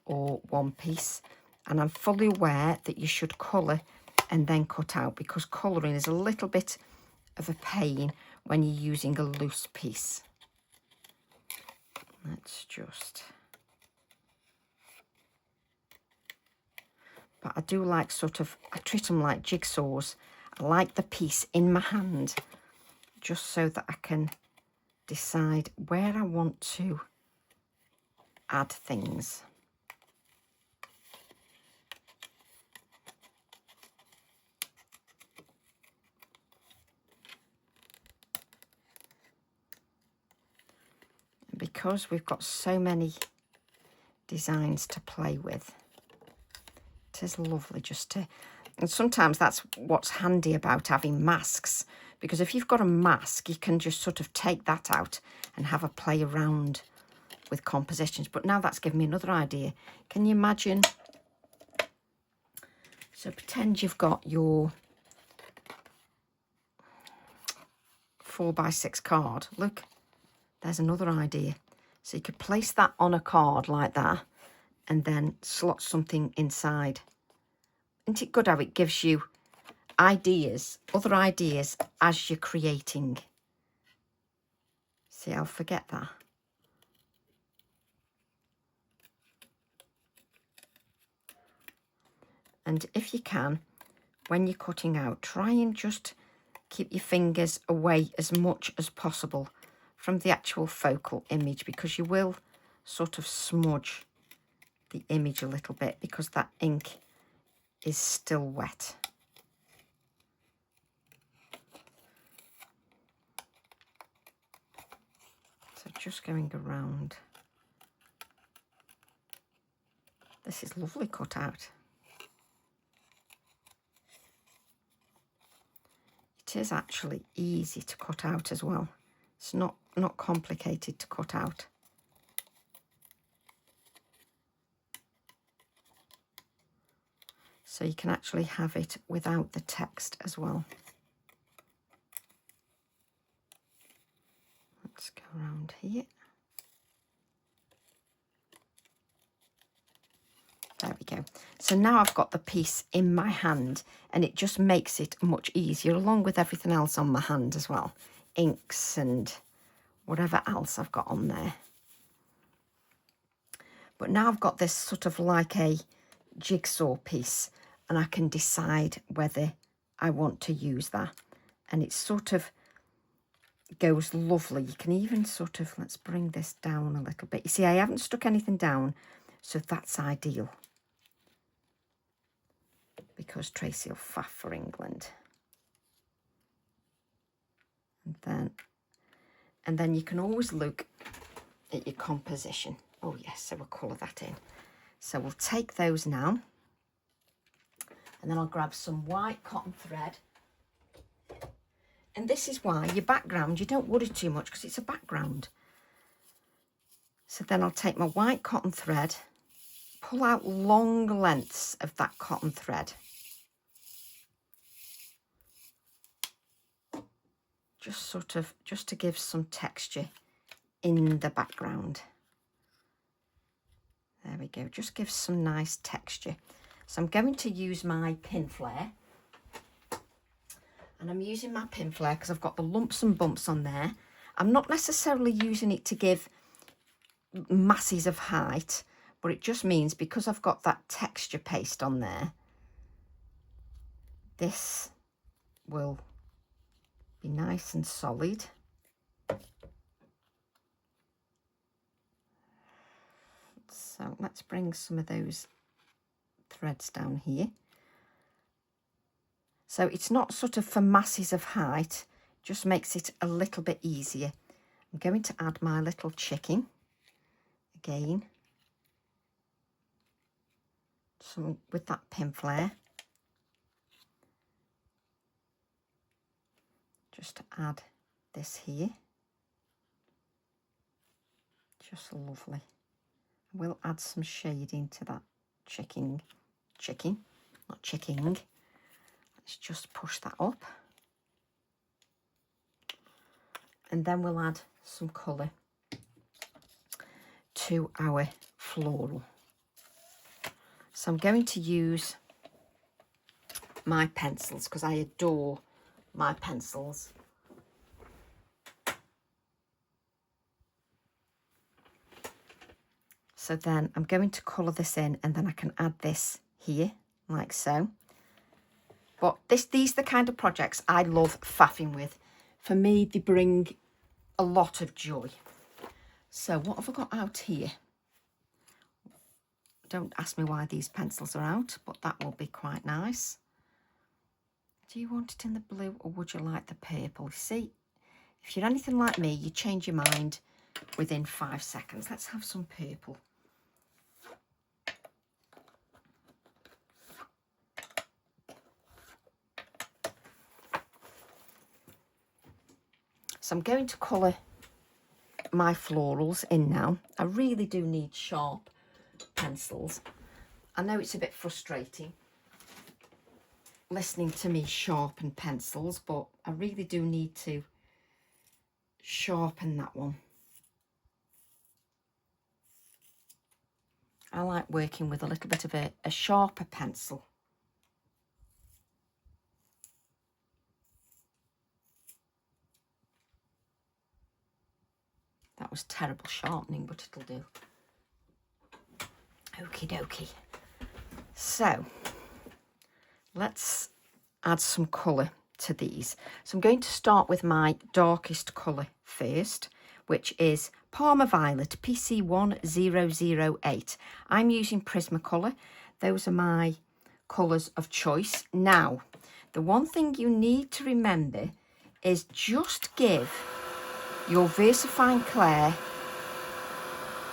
or one piece. And I'm fully aware that you should colour and then cut out, because colouring is a little bit of a pain when you're using a loose piece. Let's just... But I do like sort of, I treat them like jigsaws. I like the piece in my hand, just so that I can decide where I want to add things. And because we've got so many designs to play with, it is lovely just to, and sometimes that's what's handy about having masks, because if you've got a mask, you can just sort of take that out and have a play around with compositions. But now that's given me another idea. Can you imagine? So pretend you've got your 4x6 card. Look, there's another idea. So you could place that on a card like that and then slot something inside. Isn't it good how it gives you ideas, other ideas as you're creating? See, I'll forget that. And if you can, when you're cutting out, try and just keep your fingers away as much as possible from the actual focal image, because you will sort of smudge the image a little bit because that ink is still wet. So just going around. This is lovely cut out. It is actually easy to cut out as well. It's not complicated to cut out. So you can actually have it without the text as well. Let's go around here. There we go. So now I've got the piece in my hand, and it just makes it much easier, along with everything else on my hand as well. Inks and whatever else I've got on there. But now I've got this sort of like a jigsaw piece, and I can decide whether I want to use that. And it sort of goes lovely. You can even sort of, let's bring this down a little bit. You see, I haven't stuck anything down, so that's ideal. Because Tracy will faff for England. And then you can always look at your composition. Oh yes, so we'll colour that in. So we'll take those now. And then I'll grab some white cotton thread. And this is why your background, you don't worry too much because it's a background. So then I'll take my white cotton thread, pull out long lengths of that cotton thread. Just to give some texture in the background. There we go, just gives some nice texture. So I'm going to use my pin flare. And I'm using my pin flare because I've got the lumps and bumps on there. I'm not necessarily using it to give masses of height, but it just means because I've got that texture paste on there, this will be nice and solid. So let's bring some of those threads down here. So it's not sort of for masses of height, just makes it a little bit easier. I'm going to add my little chicken again, some with that pin flare, just to add this here. Just lovely. We'll add some shading to that chicken, not chicking. Let's just push that up. And then we'll add some colour to our floral. So I'm going to use my pencils because I adore my pencils. So then I'm going to colour this in, and then I can add this here like so. But these are the kind of projects I love faffing with. For me, they bring a lot of joy. So what have I got out here? Don't ask me why these pencils are out, but that will be quite nice. Do you want it in the blue or would you like the purple? You see, if you're anything like me, you change your mind within 5 seconds. Let's have some purple. So I'm going to colour my florals in now. I really do need sharp pencils. I know it's a bit frustrating listening to me sharpen pencils, but I really do need to sharpen that one. I like working with a little bit of a sharper pencil. That was terrible sharpening, but it'll do. Okie dokie. So let's add some colour to these. So I'm going to start with my darkest colour first, which is Parma Violet PC1008. I'm using Prismacolor. Those are my colours of choice. Now, the one thing you need to remember is just give your VersaFine Clair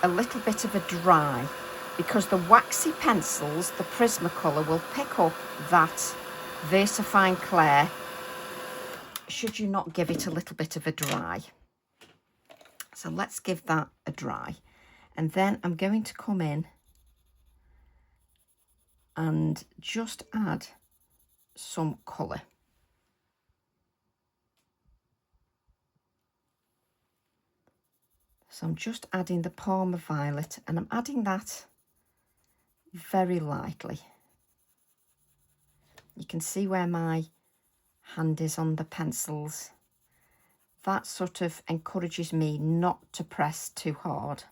a little bit of a dry, because the waxy pencils, the Prismacolor, will pick up that VersaFine Clair should you not give it a little bit of a dry. So let's give that a dry. And then I'm going to come in and just add some colour. So I'm just adding the Parma Violet, and I'm adding that very lightly. You can see where my hand is on the pencils. That sort of encourages me not to press too hard.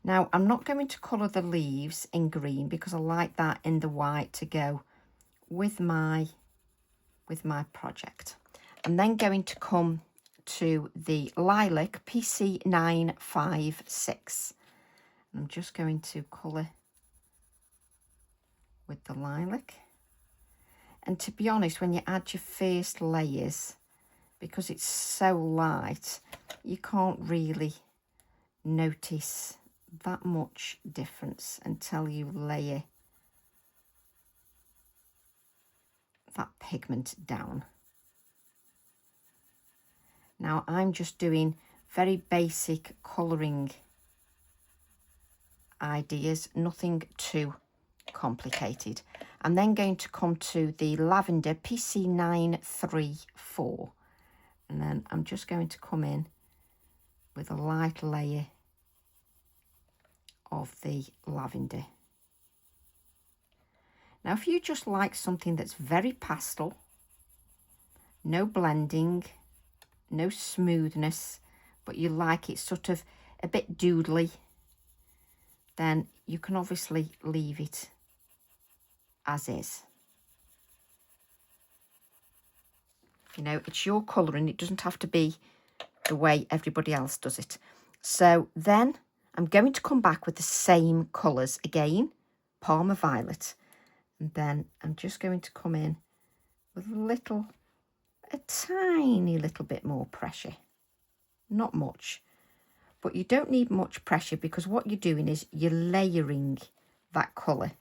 Now, I'm not going to colour the leaves in green because I like that in the white to go with my project. I'm then going to come to the Lilac PC956. I'm just going to colour with the lilac. And to be honest, when you add your first layers, because it's so light, you can't really notice that much difference until you layer that pigment down. Now I'm just doing very basic colouring ideas, nothing too complicated. I'm then going to come to the Lavender PC934, and then I'm just going to come in with a light layer of the lavender. Now if you just like something that's very pastel, no blending, no smoothness, but you like it sort of a bit doodly, then you can obviously leave it as is. You know, it's your colouring, it doesn't have to be the way everybody else does it. So then I'm going to come back with the same colours again, Parma Violet, and then I'm just going to come in with a tiny little bit more pressure, not much, but you don't need much pressure because what you're doing is you're layering that colour.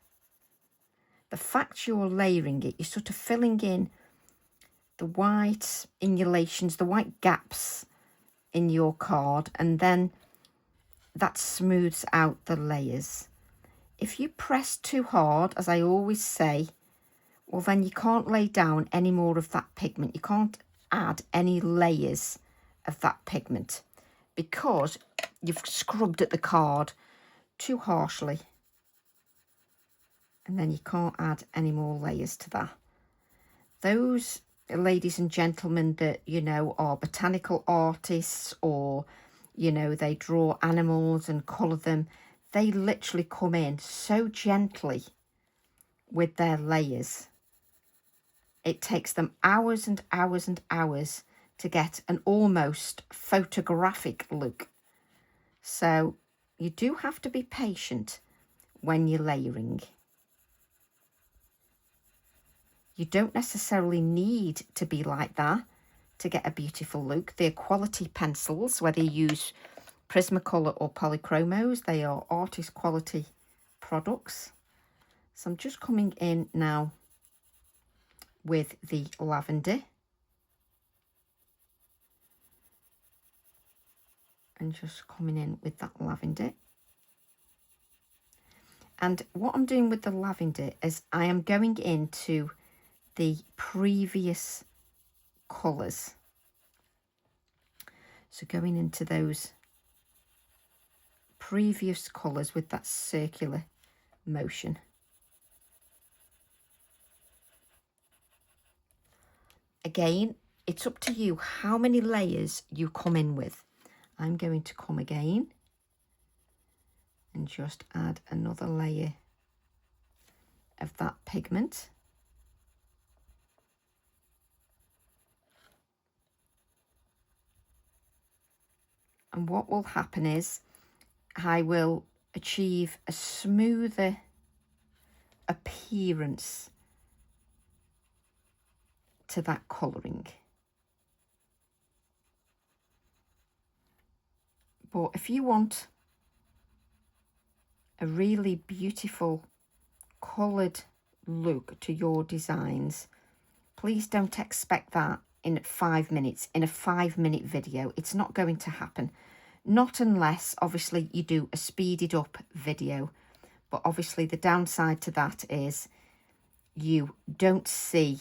The fact you're layering it, you're sort of filling in the white inulations, the white gaps in your card, and then that smooths out the layers. If you press too hard, as I always say, well then you can't lay down any more of that pigment. You can't add any layers of that pigment because you've scrubbed at the card too harshly, and then you can't add any more layers to that. Those ladies and gentlemen that, you know, are botanical artists, or, you know, they draw animals and colour them, they literally come in so gently with their layers. It takes them hours and hours and hours to get an almost photographic look. So you do have to be patient when you're layering. You don't necessarily need to be like that to get a beautiful look. They're quality pencils, whether you use Prismacolor or Polychromos, they are artist quality products. So I'm just coming in now with the lavender. And just coming in with that lavender. And what I'm doing with the lavender is I am going into the previous colours. So going into those previous colours with that circular motion. Again, it's up to you how many layers you come in with. I'm going to come again and just add another layer of that pigment. And what will happen is I will achieve a smoother appearance to that colouring. But if you want a really beautiful coloured look to your designs, please don't expect that in 5 minutes, in a 5-minute video. It's not going to happen. Not unless, obviously, you do a speeded up video. But obviously the downside to that is you don't see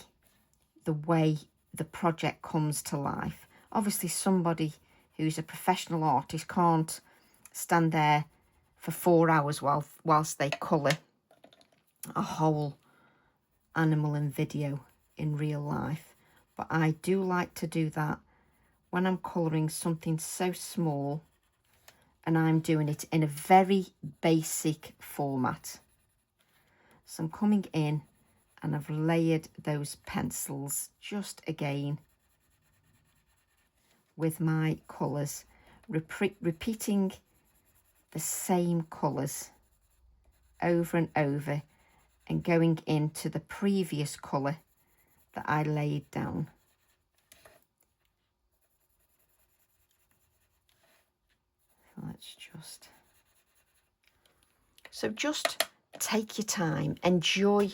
the way the project comes to life. Obviously, somebody who's a professional artist can't stand there for 4 hours whilst they colour a whole animal and video in real life. But I do like to do that when I'm colouring something so small and I'm doing it in a very basic format. So I'm coming in and I've layered those pencils just again with my colours, repeating the same colours over and over and going into the previous colour that I laid down. So just take your time, enjoy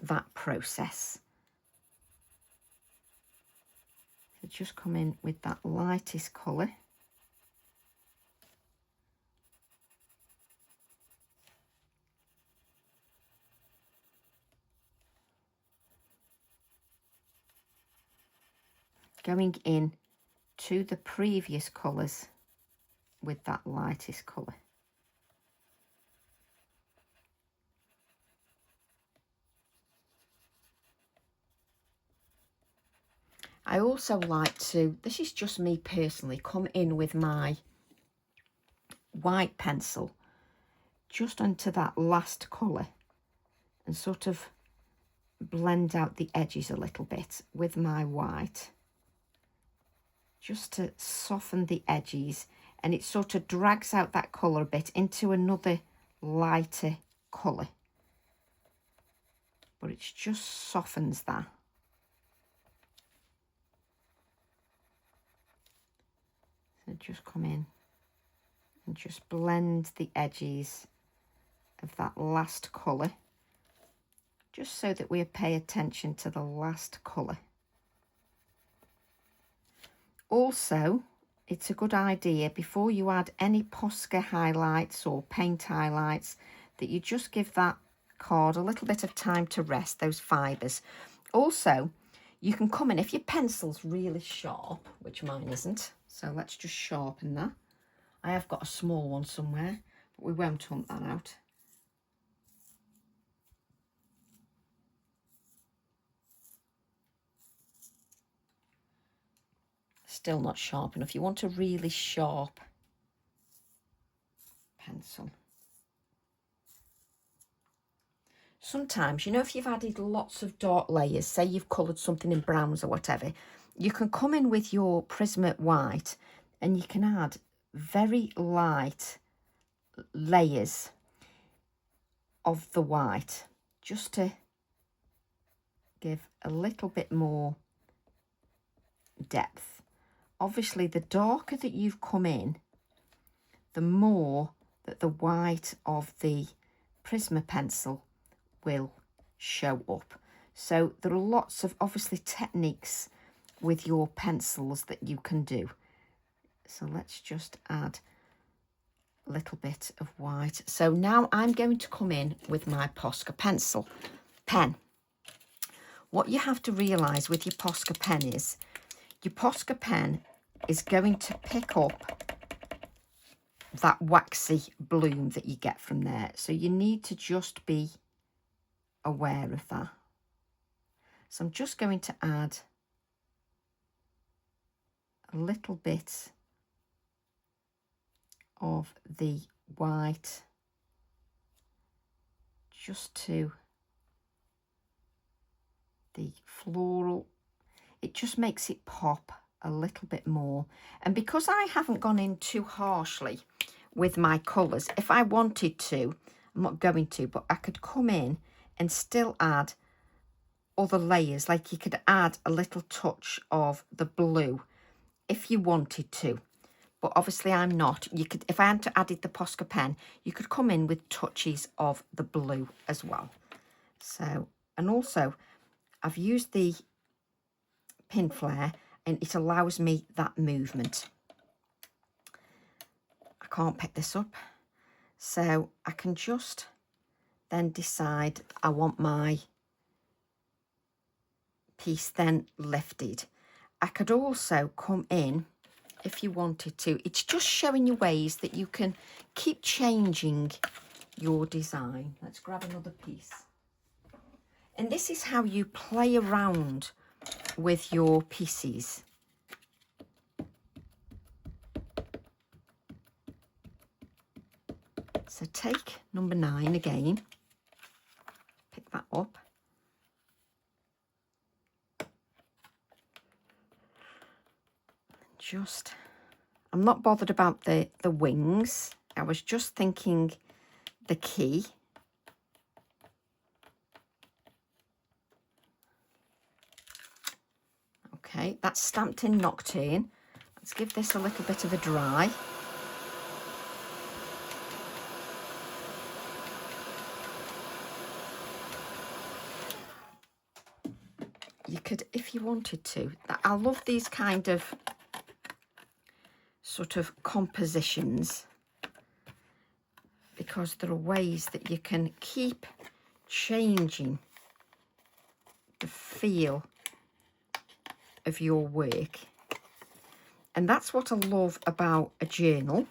that process. So just come in with that lightest colour. Going in to the previous colours with that lightest colour. I also like to, this is just me personally, come in with my white pencil just onto that last colour and sort of blend out the edges a little bit with my white, just to soften the edges, and it sort of drags out that colour a bit into another lighter colour, but it just softens that. So just come in and just blend the edges of that last colour, just so that we pay attention to the last colour. Also, it's a good idea before you add any Posca highlights or paint highlights that you just give that card a little bit of time to rest, those fibres. Also, you can come in, if your pencil's really sharp, which mine isn't, so let's just sharpen that. I have got a small one somewhere, but we won't hunt that out. Still not sharp enough. You want a really sharp pencil. Sometimes, you know, if you've added lots of dark layers, say you've coloured something in browns or whatever, you can come in with your Prism white and you can add very light layers of the white just to give a little bit more depth. Obviously, the darker that you've come in, the more that the white of the Prism pencil will show up. So there are lots of obviously techniques with your pencils that you can do. So let's just add a little bit of white. So now I'm going to come in with my Posca pen. What you have to realise with your Posca pen is going to pick up that waxy bloom that you get from there. So you need to just be aware of that. So I'm just going to add a little bit of the white just to the floral. It just makes it pop a little bit more. And because I haven't gone in too harshly with my colours, if I wanted to, I'm not going to, but I could come in and still add other layers. Like you could add a little touch of the blue if you wanted to, but obviously I'm not. You could, if I hadn't added the Posca pen, you could come in with touches of the blue as well. So, and also I've used the pin flare and it allows me that movement. I can't pick this up, so I can just then decide I want my piece then lifted. I could also come in if you wanted to. It's just showing you ways that you can keep changing your design. Let's grab another piece. And this is how you play around with your pieces. So take number 9 again, pick that up. Just, I'm not bothered about the wings. I was just thinking the key. Okay, that's stamped in Nocturne. Let's give this a little bit of a dry. You could, if you wanted to. I love these kind of sort of compositions because there are ways that you can keep changing the feel of your work. And that's what I love about a journal,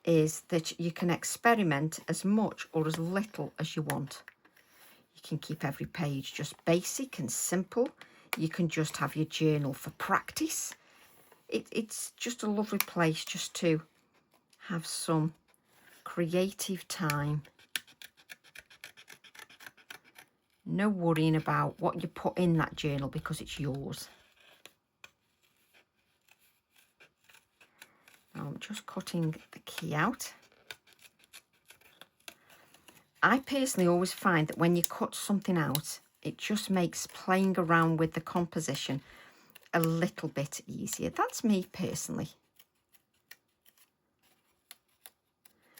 is that you can experiment as much or as little as you want. You can keep every page just basic and simple. You can just have your journal for practice. It's just a lovely place just to have some creative time. No worrying about what you put in that journal because it's yours. Now I'm just cutting the key out. I personally always find that when you cut something out, it just makes playing around with the composition a little bit easier. That's me personally.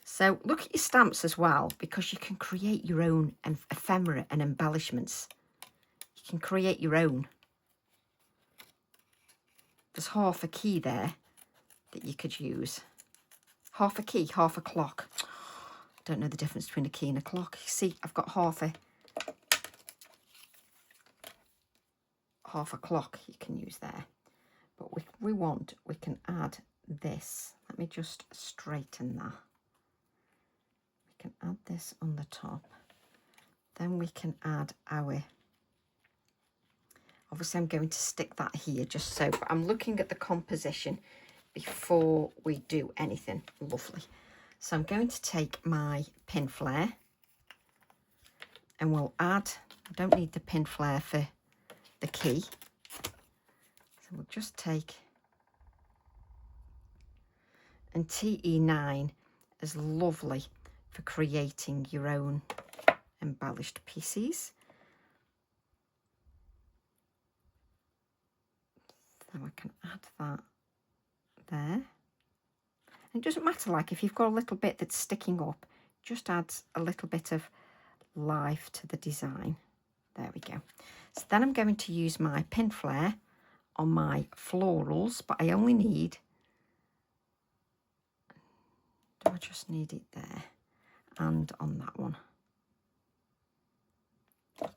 So look at your stamps as well, because you can create your own ephemera and embellishments. You can create your own. There's half a key there that you could use. Half a key, half a clock. Don't know the difference between a key and a clock. You see, I've got half a clock you can use there. But we can add this. Let me just straighten that. We can add this on the top. Then we can add our, obviously I'm going to stick that here just so, but I'm looking at the composition before we do anything. Lovely. So I'm going to take my pin flare and we'll add, I don't need the pin flare for the key. So we'll just take, and TE9 is lovely for creating your own embellished pieces. So I can add that there. It doesn't matter, like if you've got a little bit that's sticking up, just adds a little bit of life to the design. There we go. So then I'm going to use my pin flare on my florals, but I only need, do I just need it there and on that one? Do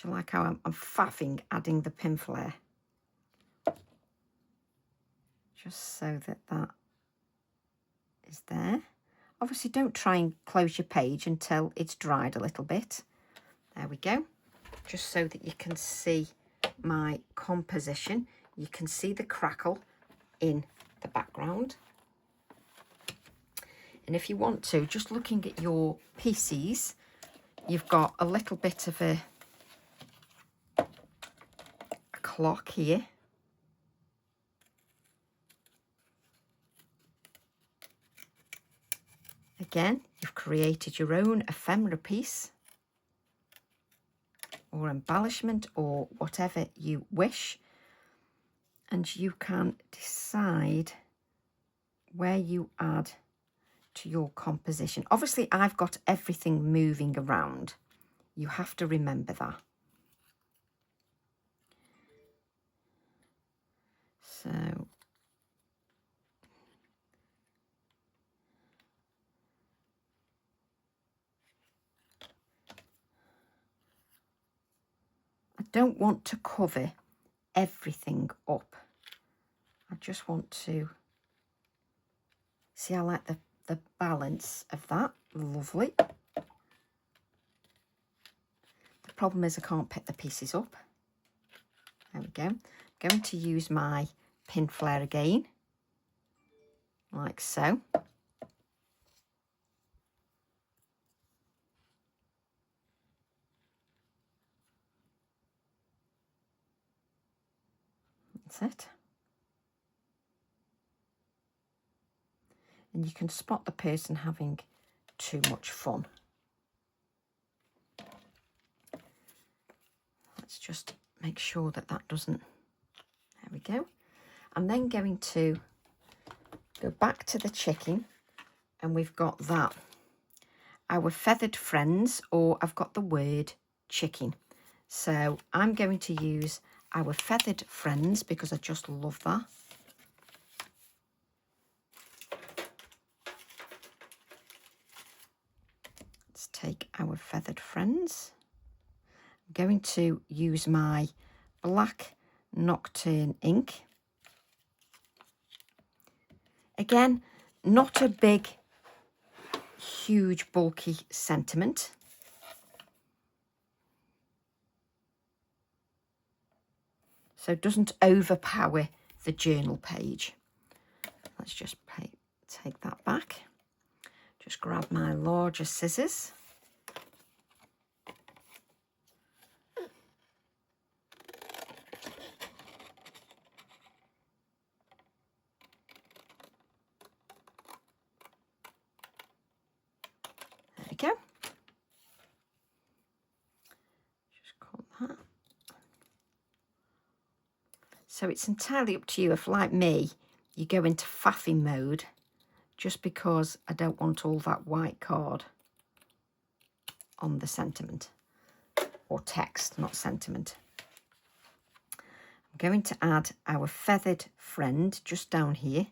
you like how I'm faffing adding the pin flare? just so that that is there. Obviously, don't try and close your page until it's dried a little bit. There we go. Just so that you can see my composition. You can see the crackle in the background. And if you want to, just looking at your pieces, you've got a little bit of a clock here. Again, you've created your own ephemera piece or embellishment or whatever you wish. And you can decide where you add to your composition. Obviously, I've got everything moving around. You have to remember that. So I don't want to cover everything up. I just want to see, I like the balance of that. Lovely. The problem is I can't pick the pieces up. There we go. I'm going to use my pin flare again, like so. That's it. And you can spot the person having too much fun. Let's just make sure that that doesn't, there we go. I'm then going to go back to the chicken, and we've got that, our feathered friends, or I've got the word chicken. So I'm going to use our feathered friends because I just love that. Let's take our feathered friends. I'm going to use my black Nocturne ink. Again, not a big, huge, bulky sentiment. So it doesn't overpower the journal page. Let's just take that back. Just grab my larger scissors. There we go. Just cut that. So it's entirely up to you if, like me, you go into faffing mode, just because I don't want all that white card on the sentiment, or text, not sentiment. I'm going to add our feathered friend just down here.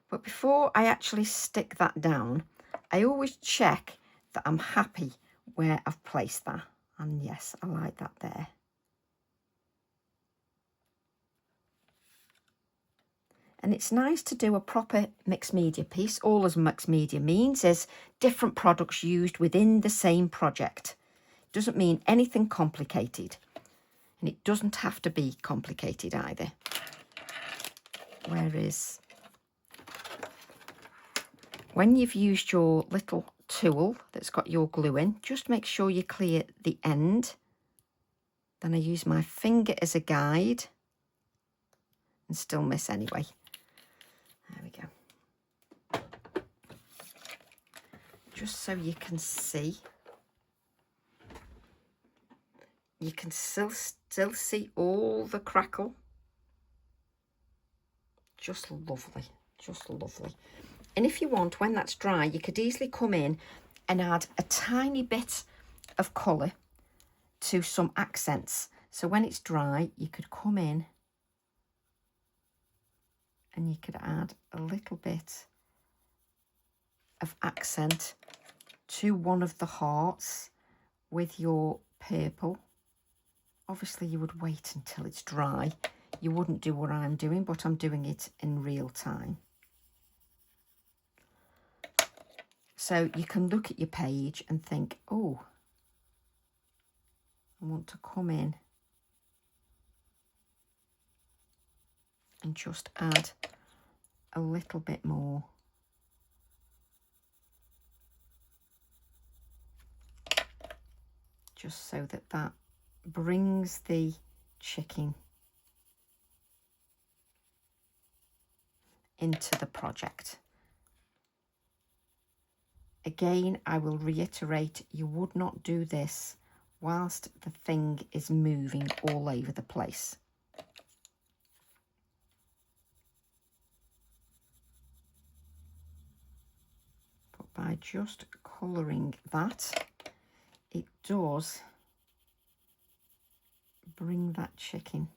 But before I actually stick that down, I always check that I'm happy where I've placed that. And yes, I like that there. And it's nice to do a proper mixed media piece. All as mixed media means is different products used within the same project. It doesn't mean anything complicated. And it doesn't have to be complicated either. Whereas when you've used your little tool that's got your glue in, just make sure you clear the end. Then I use my finger as a guide and still miss anyway. There we go. Just so you can see. You can still see all the crackle. Just lovely, just lovely. And if you want, when that's dry, you could easily come in and add a tiny bit of colour to some accents. So when it's dry, you could come in and you could add a little bit of accent to one of the hearts with your purple. Obviously you would wait until it's dry. You wouldn't do what I'm doing, but I'm doing it in real time. So you can look at your page and think, oh, I want to come in and just add a little bit more. Just so that that brings the chicken into the project. Again, I will reiterate, you would not do this whilst the thing is moving all over the place. But by just colouring that, it does bring that chicken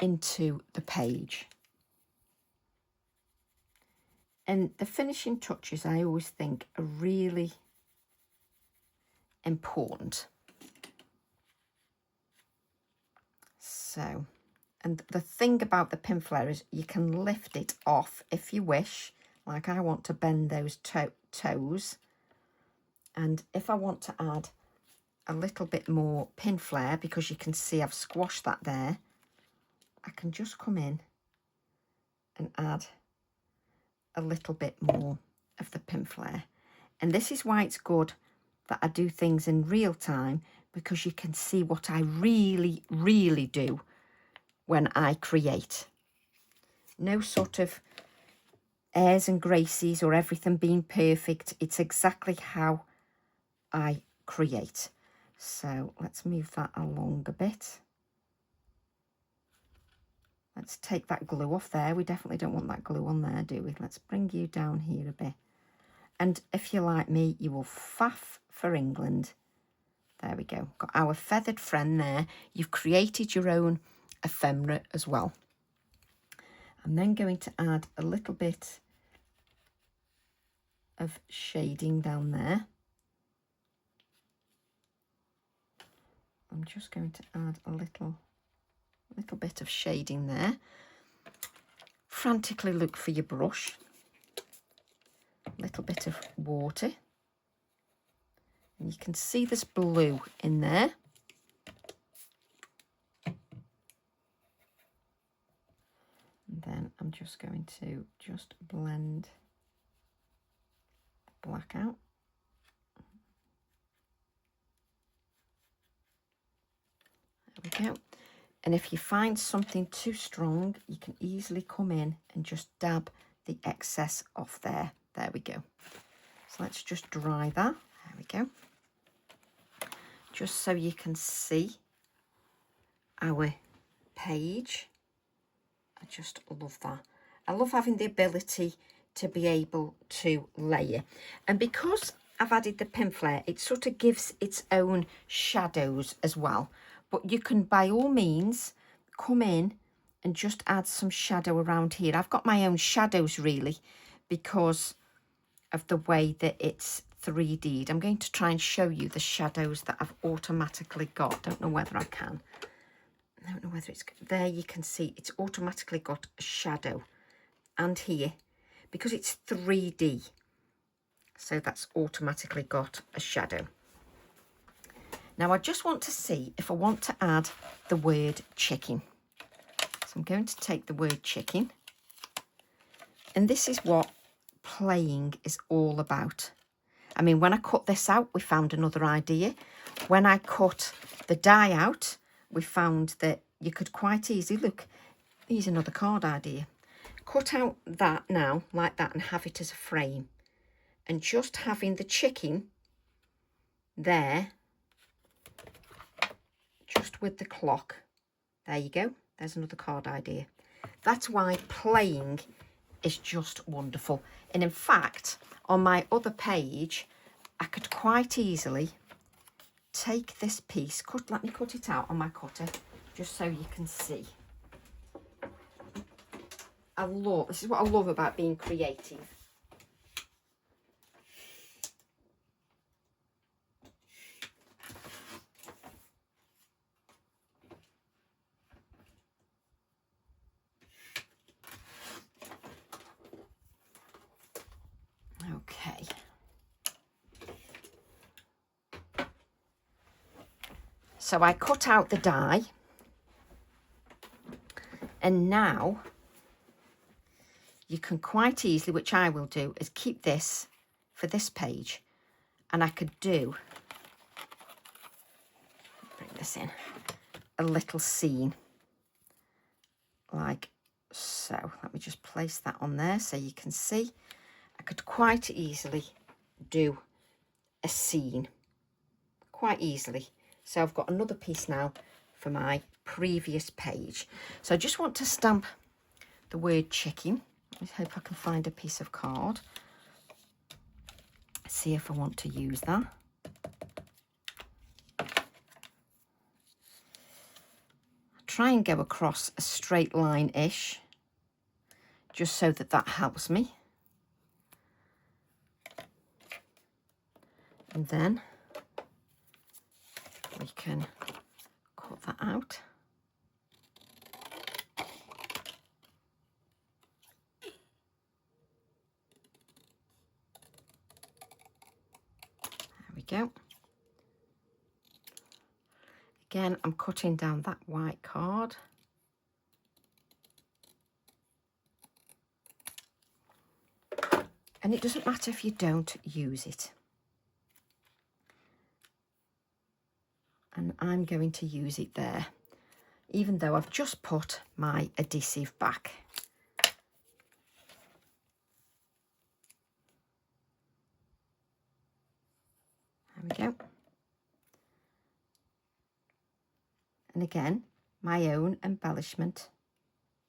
into the page. And the finishing touches, I always think, are really important. So, and the thing about the pin flare is you can lift it off if you wish. Like I want to bend those toes. And if I want to add a little bit more pin flare, because you can see I've squashed that there, I can just come in and add a little bit more of the pin flare. And this is why it's good that I do things in real time, because you can see what I really, really do when I create. No sort of airs and graces or everything being perfect. It's exactly how I create. So let's move that along a bit. Let's take that glue off there. We definitely don't want that glue on there, do we? Let's bring you down here a bit. And if you're like me, you will faff for England. There we go. Got our feathered friend there. You've created your own ephemera as well. I'm then going to add a little bit of shading down there. I'm just going to add a little bit of shading there. Frantically look for your brush. A little bit of water. And you can see there's blue in there. And then I'm just going to blend the black out. There we go. And if you find something too strong, you can easily come in and just dab the excess off there. There we go. So let's just dry that. There we go. Just so you can see our page. I just love that. I love having the ability to be able to layer. And because I've added the pin flare, it sort of gives its own shadows as well. But you can, by all means, come in and just add some shadow around here. I've got my own shadows, really, because of the way that it's 3D'd. I'm going to try and show you the shadows that I've automatically got. Don't know whether I can. I don't know whether it's... There you can see it's automatically got a shadow. And here, because it's 3D. So that's automatically got a shadow. Now I just want to see if I want to add the word chicken. So I'm going to take the word chicken. And this is what playing is all about. I mean, when I cut this out, we found another idea. When I cut the die out, we found that you could quite easily, look, here's another card idea. Cut out that now, like that, and have it as a frame. And just having the chicken there, just with the clock. There you go. There's another card idea. That's why playing is just wonderful. And in fact, on my other page, I could quite easily take this piece, let me cut it out on my cutter, just so you can see. This is what I love about being creative. Okay. So I cut out the die, and now you can quite easily, which I will do, is keep this for this page, and I could do, bring this in, a little scene like so. Let me just place that on there so you can see. I could quite easily do a scene, quite easily. So I've got another piece now for my previous page. So I just want to stamp the word chicken. I hope I can find a piece of card. See if I want to use that. Try and go across a straight line-ish, just so that that helps me. And then we can cut that out. There we go. Again, I'm cutting down that white card. And it doesn't matter if you don't use it. And I'm going to use it there, even though I've just put my adhesive back. There we go. And again, my own embellishment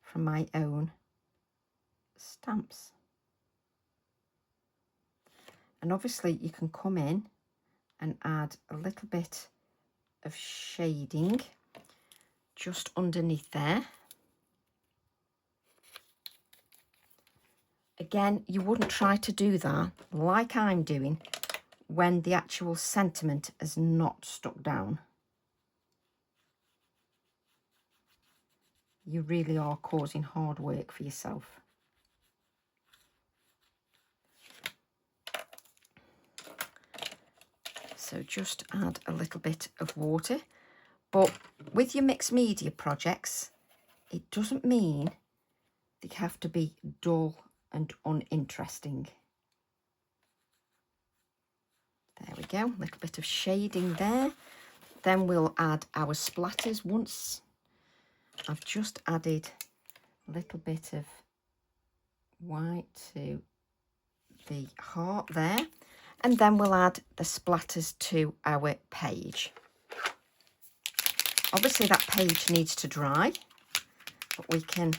from my own stamps. And obviously you can come in and add a little bit of shading just underneath there. Again, you wouldn't try to do that like I'm doing when the actual sentiment is not stuck down. You really are causing hard work for yourself. So just add a little bit of water. But with your mixed media projects, it doesn't mean they have to be dull and uninteresting. There we go, a little bit of shading there. Then we'll add our splatters. Once I've just added a little bit of white to the heart there, and then we'll add the splatters to our page. Obviously that page needs to dry, but we can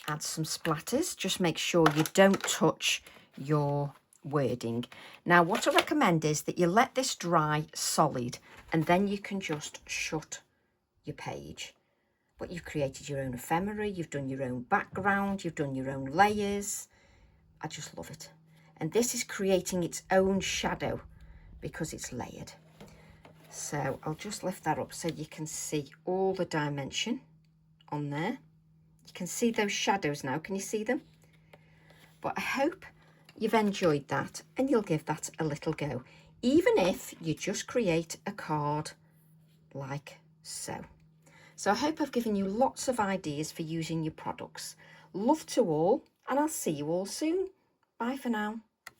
add some splatters. Just make sure you don't touch your wording. Now what I recommend is that you let this dry solid, and then you can just shut your page. But you've created your own ephemera, you've done your own background, you've done your own layers. I just love it. And this is creating its own shadow because it's layered. So I'll just lift that up so you can see all the dimension on there. You can see those shadows now, can you see them? But I hope you've enjoyed that and you'll give that a little go, even if you just create a card like so. So I hope I've given you lots of ideas for using your products. Love to all, and I'll see you all soon. Bye for now.